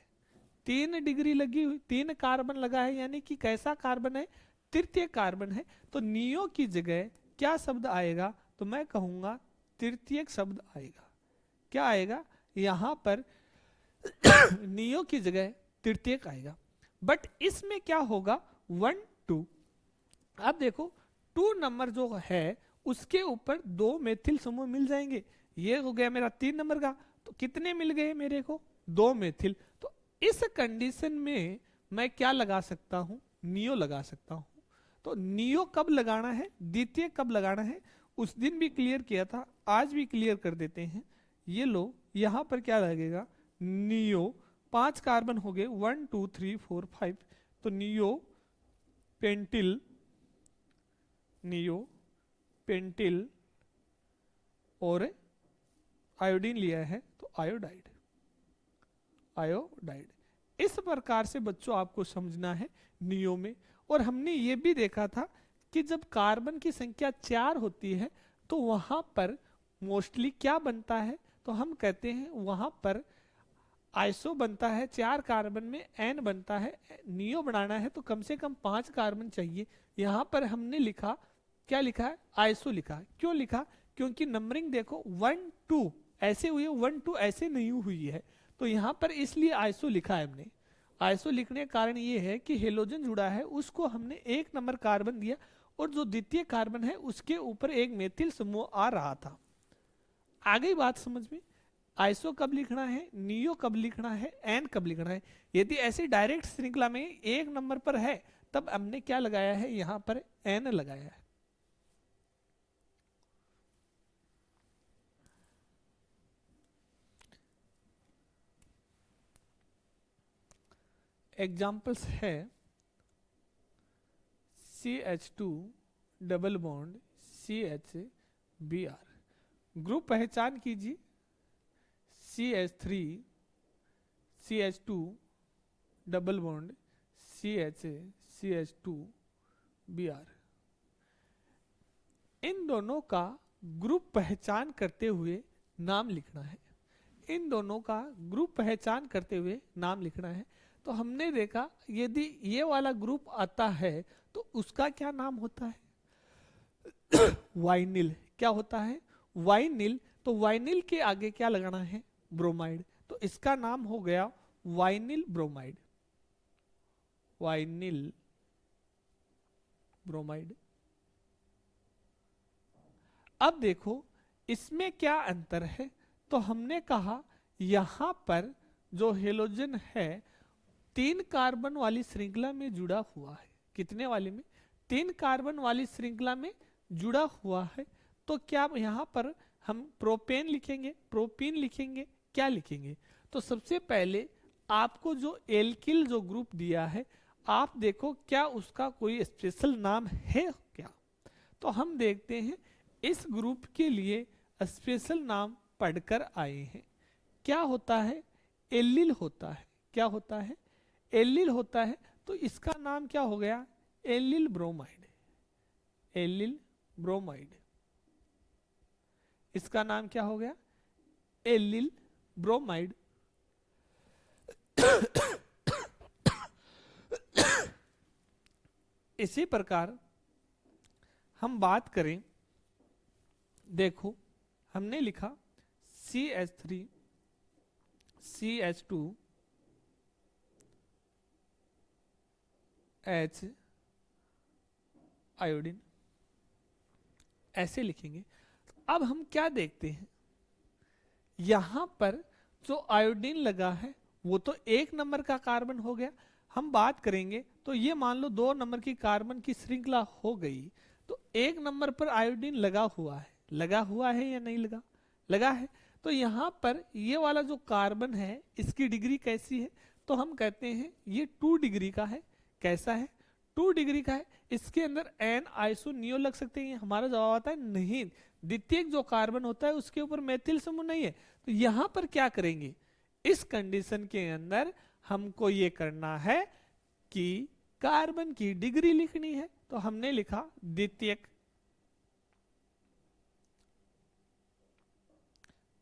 3 डिग्री लगी हुई, 3 कार्बन लगा है, यानी कि कैसा कार्बन है? तृतीय कार्बन है। तो नियो की जगह क्या शब्द आएगा? तो मैं कहूंगा तृतीयक शब्द आएगा। क्या आएगा? यहां पर नियो की जगह तृतीयक आएगा। बट इसमें क्या होगा? 1 2। अब देखो 2 नंबर जो है उसके ऊपर 2 मेथिल समूह मिल जाएंगे। ये हो गया मेरा 3 नंबर का, तो कितने मिल गए मेरे को? 2 मेथिल। तो इस कंडीशन में मैं क्या लगा सकता हूं? नियो लगा सकता हूं। तो नियो कब लगाना है, द्वितीय कब लगाना है, उस दिन भी क्लियर किया था, आज भी क्लियर कर देते हैं। ये लो, यहां पर क्या लगेगा? नियो 5 कार्बन हो गए, 1 2 3 4 5। तो नियो पेंटिल, नियो पेंटिल और आयोडीन लिया है तो आयोडाइड, आयोडाइड। इस प्रकार से बच्चों आपको समझना है नियो में। और हमने ये भी देखा था कि जब कार्बन की संख्या 4 होती है तो वहां पर मोस्टली क्या बनता है? तो हम कहते हैं वहां पर आइसो बनता है, 4 कार्बन में एन बनता है। नियो बनाना है तो कम से कम 5 कार्बन चाहिए। यहां पर हमने लिखा, क्या लिखा है? आइसो लिखा है। क्यों लिखा? क्योंकि नंबरिंग देखो 1 2 ऐसे हुई है, 1 2 ऐसे नहीं हुई है, तो यहां पर इसलिए आइसो लिखा है हमने। आइसो लिखने का कारण ये है कि हेलोजन जुड़ा है उसको हमने 1 नंबर कार्बन दिया, और जो द्वितीय कार्बन है उसके ऊपर एक मेथिल समूह आ रहा था। आ गई बात समझ में? आइसो कब लिखना है, नियो कब लिखना है, एन कब लिखना है। यदि ऐसे डायरेक्ट श्रृंखला में 1 नंबर पर है तब हमने क्या लगाया है? यहां पर एन लगाया है। एग्जाम्पल्स है CH2 double bond CH group पहचान कीजिए CH3 CH2 double bond CH2 इन दोनों का ग्रुप पहचान करते हुए नाम लिखना है। इन दोनों का ग्रुप पहचान करते हुए नाम लिखना है। तो हमने देखा यदि ये वाला ग्रुप आता है तो उसका क्या नाम होता है? वाइनिल। क्या होता है? वाइनिल। तो वाइनिल के आगे क्या लगाना है? ब्रोमाइड। तो इसका नाम हो गया वाइनिल ब्रोमाइड, वाइनिल ब्रोमाइड। अब देखो इसमें क्या अंतर है? तो हमने कहा यहां पर जो हेलोजन है 3 कार्बन वाली श्रृंखला में जुड़ा हुआ है। कितने वाले में? 3 कार्बन वाली श्रृंखला में जुड़ा हुआ है। तो क्या यहां पर हम प्रोपेन लिखेंगे, प्रोपीन लिखेंगे, क्या लिखेंगे? तो सबसे पहले आपको जो एल्किल जो ग्रुप दिया है, आप देखो क्या उसका कोई स्पेशल नाम है क्या? तो हम देखते हैं इस ग्रुप के लिए स्पेशल नाम पढ़कर आए हैं। क्या होता है? एलिल होता है। क्या होता है? एलिल होता है। तो इसका नाम क्या हो गया? Allyl bromide, allyl bromide. इसका नाम क्या हो गया? Allyl bromide. इसी प्रकार हम बात करें, देखो हमने लिखा CH3 CH2 एच आयोडीन, ऐसे लिखेंगे। अब हम क्या देखते हैं, यहां पर जो आयोडीन लगा है वो तो 1 नंबर का कार्बन हो गया। हम बात करेंगे तो ये मान लो 2 नंबर की कार्बन की श्रृंखला हो गई, तो 1 नंबर पर आयोडीन लगा हुआ है, लगा हुआ है या नहीं लगा, लगा है। तो यहां पर ये वाला जो कार्बन है इसकी डिग्री कैसी है, तो हम कहते हैं ये 2 डिग्री का है। कैसा है, 2 डिग्री का है। इसके अंदर एन आइसोनियो लग सकते हैं, हमारा जवाब आता है नहीं। द्वितीयक जो कार्बन होता है उसके ऊपर मेथिल समूह नहीं है। तो यहां पर क्या करेंगे, इस कंडीशन के अंदर हमको ये करना है कि कार्बन की डिग्री लिखनी है। तो हमने लिखा द्वितीयक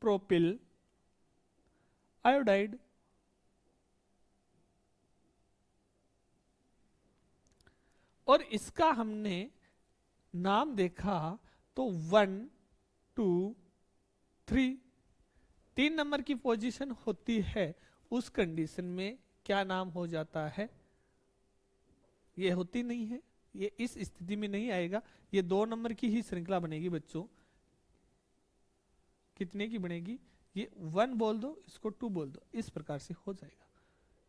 प्रोपिल आयोडाइड, और इसका हमने नाम देखा तो 1 2 3 3 नंबर की पोजीशन होती है, उस कंडीशन में क्या नाम हो जाता है, ये होती नहीं है, ये इस स्थिति में नहीं आएगा, ये 2 नंबर की ही श्रृंखला बनेगी बच्चों। कितने की बनेगी, ये 1 बोल दो, इसको 2 बोल दो, इस प्रकार से हो जाएगा।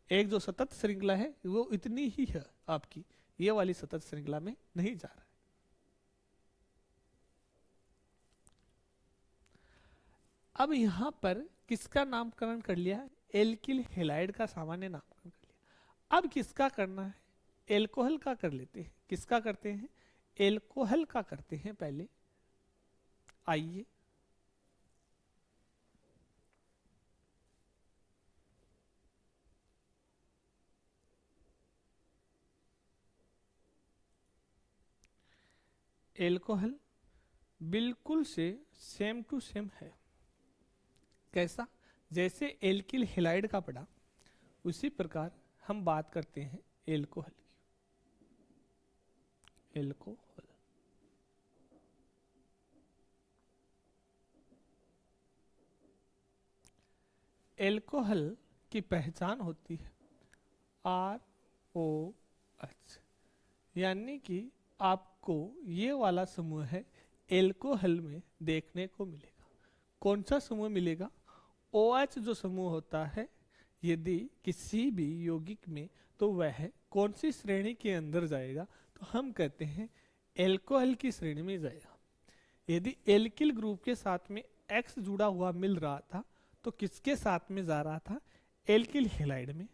एक जो सतत श्रृंखला है वो इतनी ही है आपकी, ये वाली सतत श्रृंखला में नहीं जा रहा है। अब यहां पर किसका नामकरण कर लिया है, एल्किल हेलाइड का सामान्य नामकरण कर लिया। अब किसका करना है, एल्कोहल का कर लेते हैं। किसका करते हैं, एल्कोहल का करते हैं पहले। आइए एल्कोहल बिल्कुल से सेम टू सेम है। कैसा, जैसे एल्किल हेलाइड का पढ़ा उसी प्रकार हम बात करते हैं एल्कोहल की। एल्कोहल एल्कोहल की पहचान होती है ROH, यानी कि आपको ये वाला समूह है एल्कोहल में देखने को मिलेगा। कौन सा समूह मिलेगा, OH जो समूह होता है यदि किसी भी यौगिक में, तो वह कौन सी श्रेणी के अंदर जाएगा, तो हम कहते हैं एल्कोहल की श्रेणी में जाएगा। यदि एल्किल ग्रुप के साथ में X जुड़ा हुआ मिल रहा था तो किसके साथ में जा रहा था, एल्किल हेलाइड में।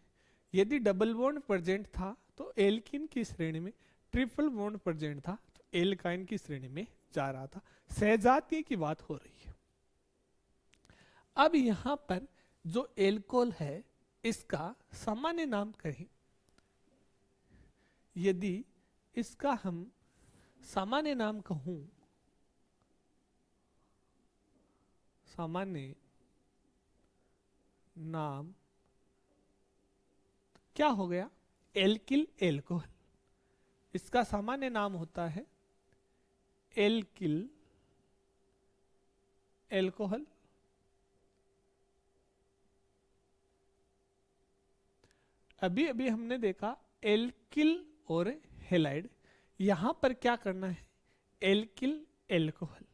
यदि डबल बॉन्ड प्रेजेंट था तो एल्किन की श्रेणी में, ट्रिपल बॉन्ड प्रेजेंट था तो एल्काइन की श्रेणी में जा रहा था। सहजातीय की बात हो रही है। अब यहां पर जो एल्कोहल है इसका सामान्य नाम कहें, यदि इसका हम सामान्य नाम कहूं, सामान्य नाम क्या हो गया, एल्किल एल्कोहल। इसका सामान्य नाम होता है एल्किल एल्कोहल। अभी अभी हमने देखा एल्किल और हेलाइड, यहां पर क्या करना है, एल्किल एल्कोहल।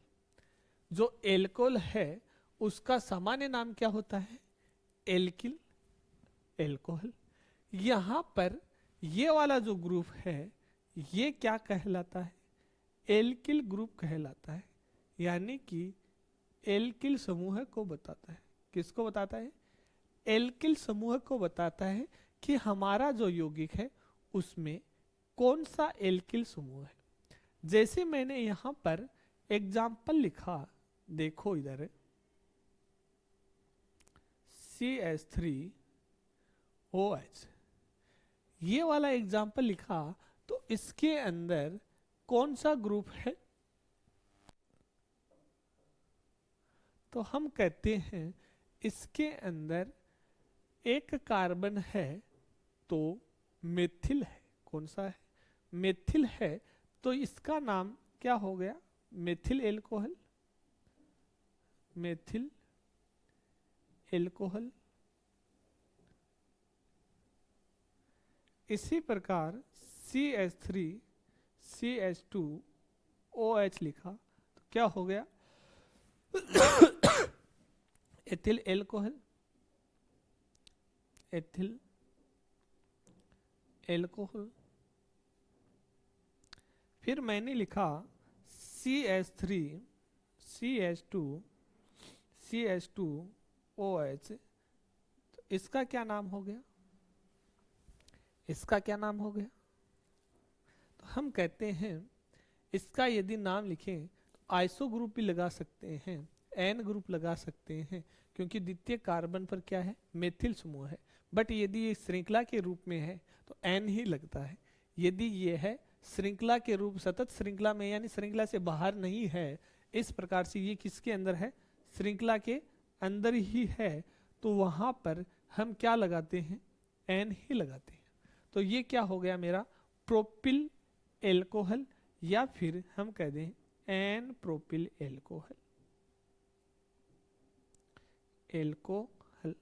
जो एल्कोहल है उसका सामान्य नाम क्या होता है, एल्किल एल्कोहल। यहां पर ये वाला जो ग्रुप है ये क्या कहलाता है, एल्किल ग्रुप कहलाता है, यानी कि एल्किल समूह को बताता है। किसको बताता है, एल्किल समूह को बताता है कि हमारा जो यौगिक है उसमें कौन सा एल्किल समूह है। जैसे मैंने यहां पर एग्जाम्पल लिखा, देखो इधर CH3OH, ये वाला एग्जाम्पल लिखा तो इसके अंदर कौन सा ग्रुप है, तो हम कहते हैं इसके अंदर एक कार्बन है तो मेथिल है। कौन सा है, मेथिल है, तो इसका नाम क्या हो गया, मेथिल एल्कोहल। Methyl alcohol. इसी प्रकार CH3CH2OH लिखा तो क्या हो गया? Ethyl alcohol, ethyl alcohol. फिर मैंने लिखा CH3CH2CH2OH, तो इसका क्या नाम हो गया? इसका क्या नाम हो गया? तो हम कहते हैं इसका यदि नाम लिखें तो आइसो ग्रुप भी लगा सकते हैं, एन ग्रुप लगा सकते हैं, क्योंकि द्वितीय कार्बन पर क्या है? मेथिल समूह है। बट यदि ये श्रृंखला के रूप में है तो एन ही लगता है। यदि ये है श्रृंखला के रूप, सतत श्रृंखला में, यानी श्रृंखला से बाहर नहीं है, इस प्रकार से ये किसके अंदर है? श्रृंखला के अंदर ही है, तो वहां पर हम क्या लगाते हैं? एन ही लगाते हैं। तो ये क्या हो गया मेरा? प्रोपिल एल्कोहल, या फिर हम कह दें एन प्रोपिल एल्कोहल। एल्कोहल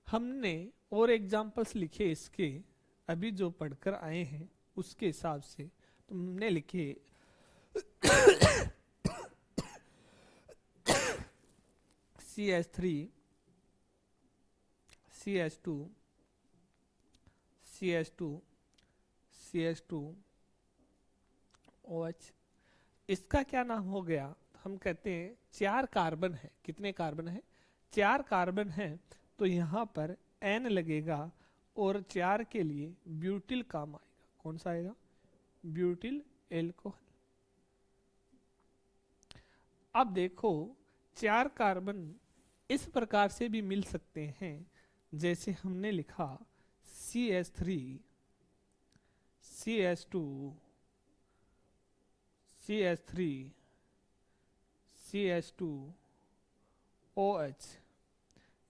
हमने और एग्जाम्पल्स लिखे इसके, अभी जो पढ़कर आए हैं उसके हिसाब से। तो हमने लिखे CH3 CH2 CH2 CH2OH। इसका क्या नाम हो गया? हम कहते हैं 4 कार्बन है। कितने कार्बन है? 4 कार्बन है, तो यहाँ पर N लगेगा और 4 के लिए ब्यूटिल काम आएगा। कौन सा आएगा? Butyl alcohol. अब देखो 4 कार्बन इस प्रकार से भी मिल सकते हैं, जैसे हमने लिखा CH3 CH2 CH3 CH2OH।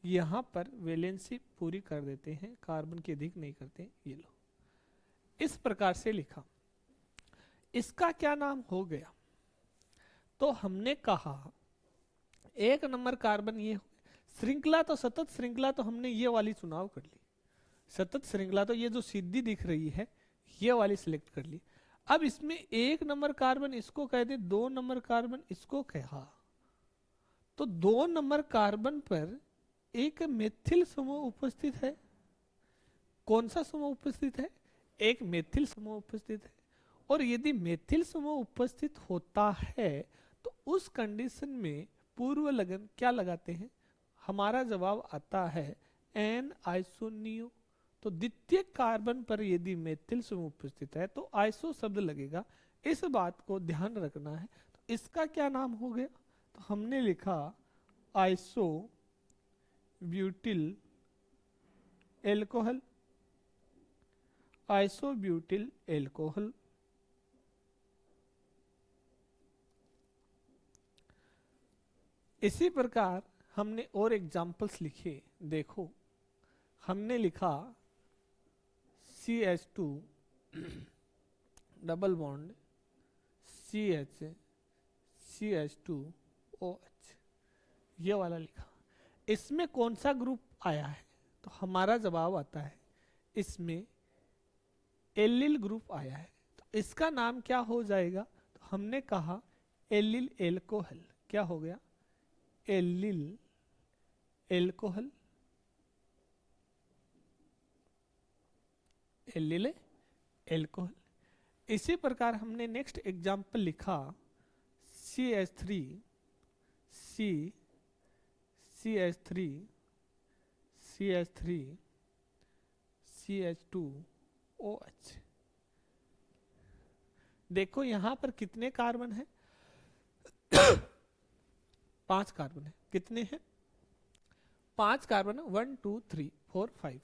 यहाँ पर वैलेंसी पूरी कर देते हैं, कार्बन की अधिक नहीं करते। ये लो, इस प्रकार से लिखा। इसका क्या नाम हो गया? तो हमने कहा 1 नंबर कार्बन ये श्रृंखला, तो सतत श्रृंखला तो हमने ये वाली चुनाव कर ली। सतत श्रृंखला तो ये जो सीधी दिख रही है ये वाली सिलेक्ट कर ली। अब इसमें 1 नंबर कार्बन इसको कह दे, 2 नंबर कार्बन इसको कहा, तो 2 नंबर कार्बन पर एक मेथिल समूह उपस्थित है। कौन सा समूह उपस्थित है? एक मेथिल समूह उपस्थित है। और यदि मेथिल समूह उपस्थित होता है तो उस कंडीशन में पूर्व लगन क्या लगाते हैं? हमारा जवाब आता है एन आइसोनियो। तो द्वितीय कार्बन पर यदि मेथिल समूह उपस्थित है तो आइसो शब्द लगेगा। इस बात को ध्यान रखना है। तो इसका क्या नाम हो गया? तो हमने लिखा iso butyl alcohol. Iso butyl alcohol. इसी प्रकार हमने और एग्जाम्पल्स लिखे। देखो हमने लिखा CH2 double bond CH CH2OH, ये वाला लिखा। इसमें कौन सा ग्रुप आया है? तो हमारा जवाब आता है इसमें एलिल ग्रुप आया है। तो इसका नाम क्या हो जाएगा? तो हमने कहा एलिल एल्कोहल। क्या हो गया? Allyl alcohol. Allyl alcohol. इसी प्रकार हमने नेक्स्ट एग्जाम्पल लिखा CH3 CH3 CH3 CH2OH। देखो यहां पर कितने कार्बन है? 5 कार्बन है। कितने हैं? 5 कार्बन है। 1 2 3 4 5।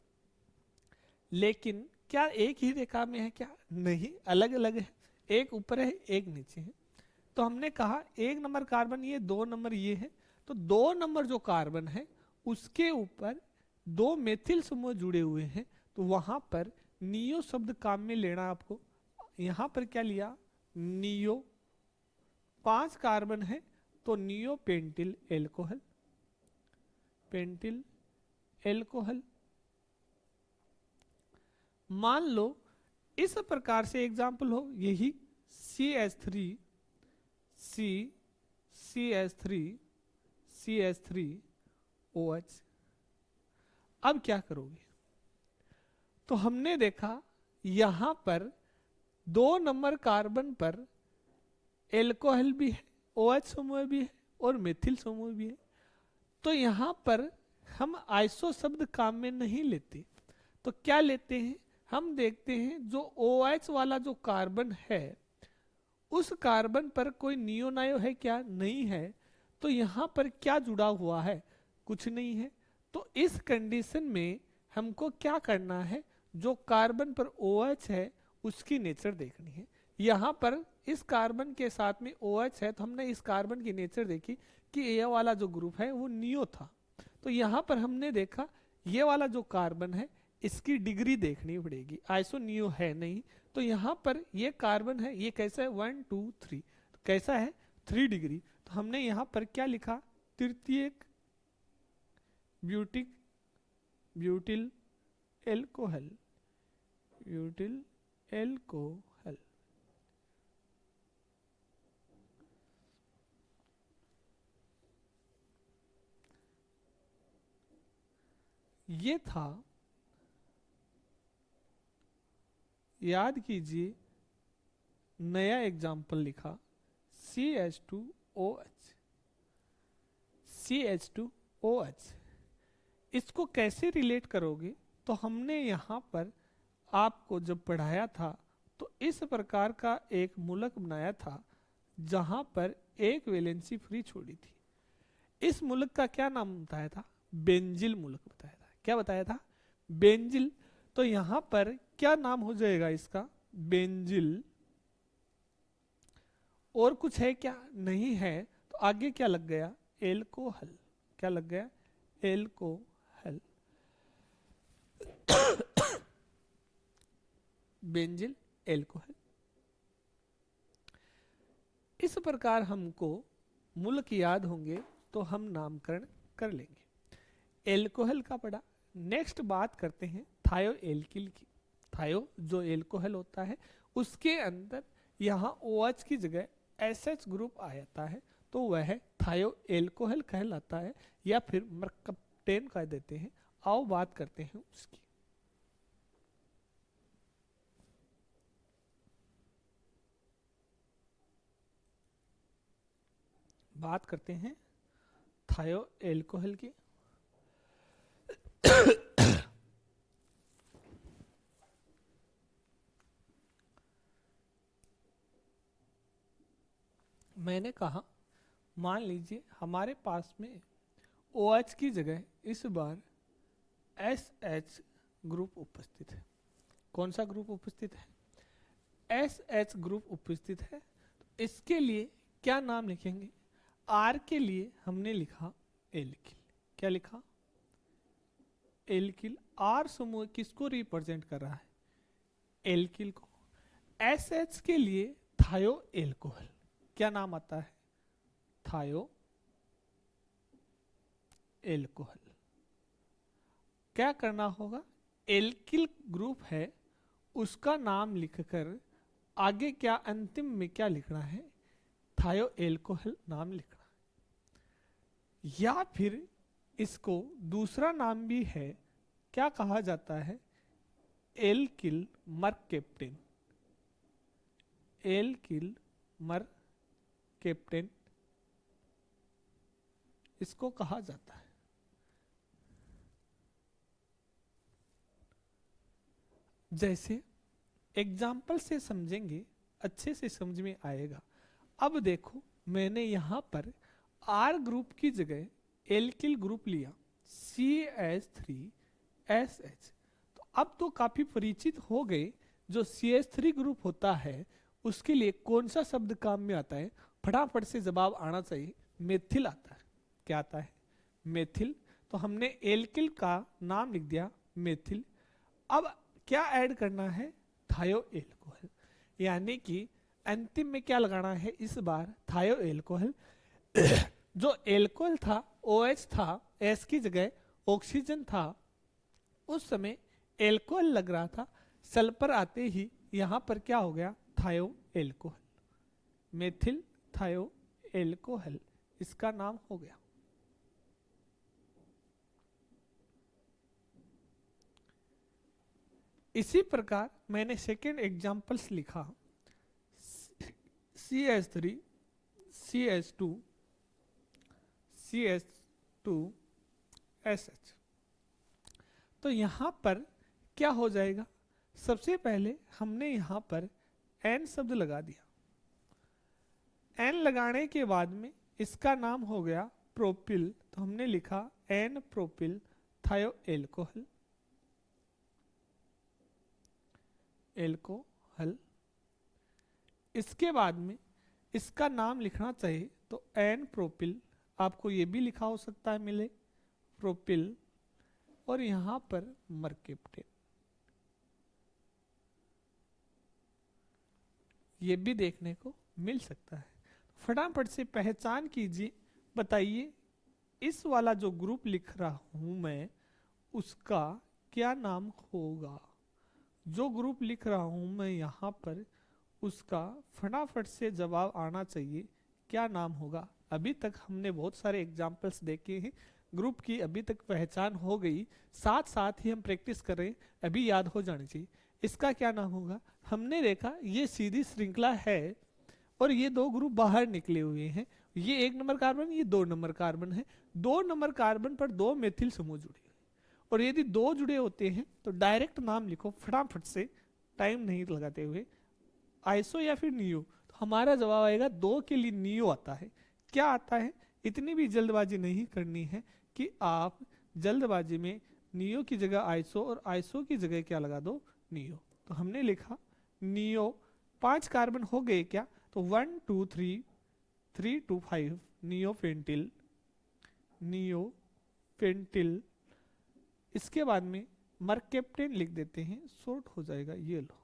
लेकिन क्या एक ही रेखा में है? क्या नहीं, अलग अलग है। एक ऊपर है, एक नीचे है। तो हमने कहा 1 नंबर कार्बन ये, 2 नंबर ये है, तो 2 नंबर जो कार्बन है उसके ऊपर 2 मेथिल समूह जुड़े हुए हैं, तो वहां पर नियो शब्द काम में लेना आपको। यहां पर क्या लिया? नियो। 5 कार्बन है तो neo pentyl alcohol. Pentyl alcohol. मान लो इस प्रकार से एग्जाम्पल हो, यही CH3 CH3 CH3OH। अब क्या करोगे? तो हमने देखा यहां पर 2 नंबर कार्बन पर एल्कोहल भी है, OH समूह भी है और मेथिल समूह भी है। तो यहां पर हम आइसो शब्द काम में नहीं लेते, तो क्या लेते हैं? हम देखते हैं जो OH वाला जो कार्बन है उस कार्बन पर कोई नियोनायो है क्या? नहीं है। तो यहां पर क्या जुड़ा हुआ है? कुछ नहीं है। तो इस कंडीशन में हमको क्या करना है? जो कार्बन पर OH है उसकी नेचर देखनी है। यहाँ पर इस कार्बन के साथ में OH है तो हमने इस कार्बन की नेचर देखी कि ये वाला जो ग्रुप है वो नियो था। तो यहाँ पर हमने देखा ये वाला जो कार्बन है इसकी डिग्री देखनी पड़ेगी, आइसो नियो है नहीं। तो यहाँ पर ये कार्बन है, ये कैसा है? 1 2 3, कैसा है? 3 डिग्री। तो हमने यहाँ पर क्या लिखा? तृतीयक ब्यूटिल एल्कोहल, ब्यूटिल एल्कोहल। ये था, याद कीजिए, नया एग्जाम्पल लिखा CH2OH। CH2OH इसको कैसे रिलेट करोगे? तो हमने यहाँ पर आपको जब पढ़ाया था तो इस प्रकार का एक मूलक बनाया था जहां पर एक वैलेंसी फ्री छोड़ी थी। इस मूलक का क्या नाम बताया था? बेंजिल मूलक बताया था। क्या बताया था? बेंजिल। तो यहां पर क्या नाम हो जाएगा इसका? बेंजिल। और कुछ है क्या? नहीं है। तो आगे क्या लग गया? एल्कोहल। क्या लग गया? एल्कोहल। Benzyl alcohol. इस प्रकार हमको मूलक याद होंगे तो हम नामकरण कर लेंगे। एल्कोहल का पढ़ा। नेक्स्ट बात करते हैं थायो एल्किल की। थायो जो एल्कोहल होता है उसके अंदर यहाँ OH की जगह SH ग्रुप आ जाता है तो वह थायो एल्कोहल कहलाता है या फिर मर्कप्टेन कह देते हैं। आओ बात करते हैं उसकी। बात करते हैं थायो एल्कोहल की। मैंने कहा मान लीजिए हमारे पास में OH की जगह इस बार SH ग्रुप उपस्थित है। कौन सा ग्रुप उपस्थित है? SH ग्रुप उपस्थित है। तो इसके लिए क्या नाम लिखेंगे? R के लिए हमने लिखा एल्किल। क्या लिखा? एल्किल। R समूह किसको रिप्रेजेंट कर रहा है? एल्किल को। SH के लिए थायो एल्कोहल। क्या नाम आता है? थायो एल्कोहल। क्या करना होगा? एल्किल ग्रुप है उसका नाम लिखकर आगे क्या अंतिम में क्या लिखना है? थायो एल्कोहल नाम लिखना। या फिर इसको दूसरा नाम भी है, क्या कहा जाता है? एल्किल मर्कप्टेन। एल्किल मर्कप्टेन इसको कहा जाता है। जैसे एग्जाम्पल से समझेंगे अच्छे से समझ में आएगा। अब देखो मैंने यहां पर R ग्रुप की जगह एल्किल ग्रुप लिया CH3SH। तो अब तो काफी परिचित हो गए जो CH3 ग्रुप होता है उसके लिए कौन सा शब्द काम में आता है? फटाफट से जवाब आना चाहिए। मेथिल आता है। क्या आता है? मेथिल। तो हमने एल्किल का नाम लिख दिया मेथिल। अब क्या ऐड करना है? थायो एल्कोहल। यानी कि अंतिम में क्या लगाना है इस बार? थायो एल्कोहल। जो एल्कोहल था OH था, S की जगह ऑक्सीजन था, उस समय एल्कोहल लग रहा था सल्फर आते ही यहां पर क्या हो गया, थायो एल्कोहल, मेथिल थायो एल्कोहल इसका नाम हो गया। इसी प्रकार मैंने सेकेंड एग्जाम्पल्स लिखा, CH3 CH2 CH2 SH। तो यहां पर क्या हो जाएगा, सबसे पहले हमने यहां पर N शब्द लगा दिया। N लगाने के बाद में इसका नाम हो गया प्रोपिल, तो हमने लिखा N प्रोपिल थायो एल्कोहल, एल्कोहल। इसके बाद में इसका नाम लिखना चाहिए तो N प्रोपिल, आपको ये भी लिखा हो सकता है मिले प्रोपिल, और यहां पर मर्केप्टेन, ये भी देखने को मिल सकता है। फटाफट से पहचान कीजिए, बताइए इस वाला जो ग्रुप लिख रहा हूं मैं उसका क्या नाम होगा। जो ग्रुप लिख रहा हूं मैं यहां पर उसका फटाफट से जवाब आना चाहिए, क्या नाम होगा। अभी तक हमने बहुत सारे एग्जाम्पल्स देखे हैं, ग्रुप की अभी तक पहचान हो गई, साथ साथ ही हम प्रैक्टिस कर रहे हैं, अभी याद हो जानी चाहिए। इसका क्या नाम होगा, हमने देखा ये सीधी श्रृंखला है और ये दो ग्रुप बाहर निकले हुए हैं, ये 1 नंबर कार्बन, ये 2 नंबर कार्बन है। 2 नंबर कार्बन पर 2 मेथिल समूह जुड़े हुए, और यदि 2 जुड़े होते हैं तो डायरेक्ट नाम लिखो फटाफट से, टाइम नहीं लगाते हुए, आइसो या फिर नियो। तो हमारा जवाब आएगा 2 के लिए नियो आता है। क्या आता है, इतनी भी जल्दबाजी नहीं करनी है कि आप जल्दबाजी में नियो की जगह आइसो और आइसो की जगह क्या लगा दो, नियो। तो हमने लिखा नियो, 5 कार्बन हो गए क्या, तो 1 2 3 3 2 5 नियो पेंटिल, नियो पेंटिल। इसके बाद में मर्केप्टेन लिख देते हैं, शॉर्ट हो जाएगा, ये लो,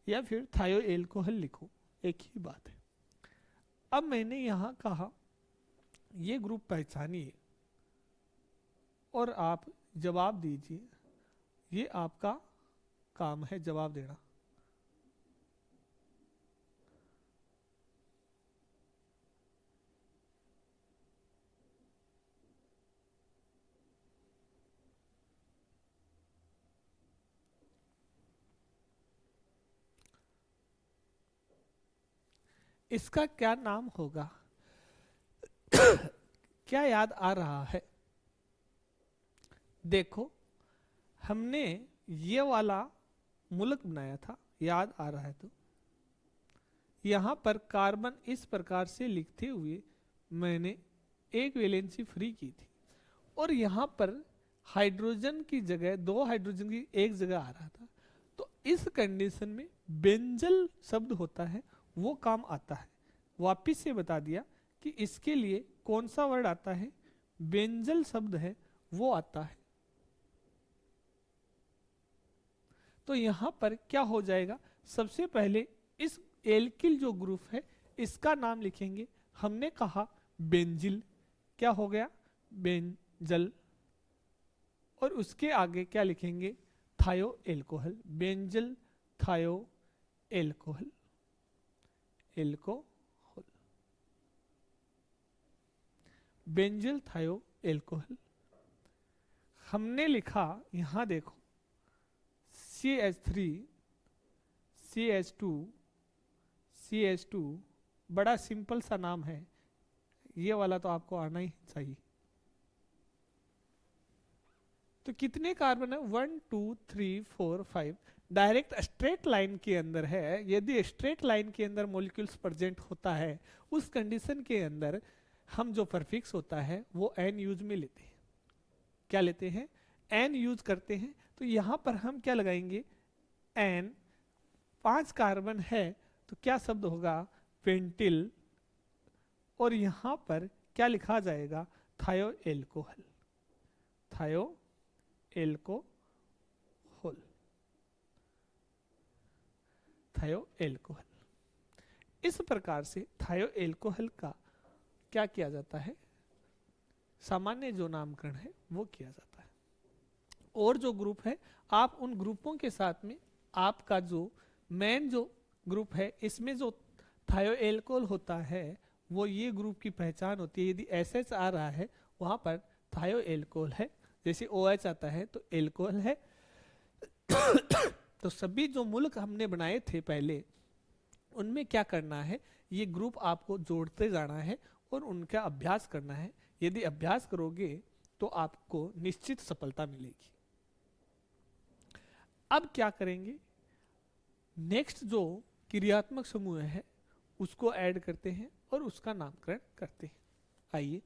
या फिर थायो एल्कोहल लिखो, एक ही बात है। अब मैंने यहां कहा ये ग्रुप पहचानिए और आप जवाब दीजिए, ये आपका काम है जवाब देना। इसका क्या नाम होगा, क्या याद आ रहा है। देखो हमने ये वाला मुल्क बनाया था, याद आ रहा है तो यहां पर कार्बन इस प्रकार से लिखते हुए मैंने एक वैलेंसी फ्री की थी, और यहां पर हाइड्रोजन की जगह 2 हाइड्रोजन की एक जगह आ रहा था। तो इस कंडीशन में बेंजल शब्द होता है वो काम आता है। वापिस से बता दिया कि इसके लिए कौन सा वर्ड आता है, बेंजल शब्द है वो आता है। तो यहां पर क्या हो जाएगा, सबसे पहले इस एल्किल जो ग्रुप है इसका नाम लिखेंगे। हमने कहा बेंजिल, क्या हो गया, बेंजल, और उसके आगे क्या लिखेंगे, थायो एल्कोहल, बेंजल थायो एल्कोहल, एल्कोहल, बेंजल थायो एल्कोहल। हमने लिखा यहां देखो CH3 CH2 CH2, बड़ा सिंपल सा नाम है, ये वाला तो आपको आना ही चाहिए। तो कितने कार्बन है, 1 2 3 4 5, डायरेक्ट स्ट्रेट लाइन के अंदर है। यदि स्ट्रेट लाइन के अंदर मॉलिक्यूल्स प्रेजेंट होता है उस कंडीशन के अंदर हम जो परफिक्स होता है वो एन यूज में लेते हैं। क्या लेते हैं, एन यूज करते हैं। तो यहां पर हम क्या लगाएंगे, एन, 5 कार्बन है तो क्या शब्द होगा, पेंटिल, और यहां पर क्या लिखा जाएगा, थायो एल्कोहल, थायो एल्कोहल, थायो एल्कोहल। इस प्रकार से थायो एल्कोहल का क्या किया जाता है, सामान्य जो नामकरण है वो किया जाता है। और जो ग्रुप है आप उन ग्रुपों के साथ में आपका जो मेन जो ग्रुप है इसमें जो थायोएल्कोहल होता है वो ये ग्रुप की पहचान होती है। यदि एसएच आ रहा है वहां पर थायोएल्कोहल है, जैसे OH आता है तो एल्कोहल है। तो सभी जो मुल्क हमने बनाए थे पहले उनमें क्या करना है, ये ग्रुप आपको जोड़ते जाना है और उनका अभ्यास करना है। यदि अभ्यास करोगे तो आपको निश्चित सफलता मिलेगी। अब क्या करेंगे, नेक्स्ट जो क्रियात्मक समूह है उसको ऐड करते हैं और उसका नामकरण करते हैं। आइए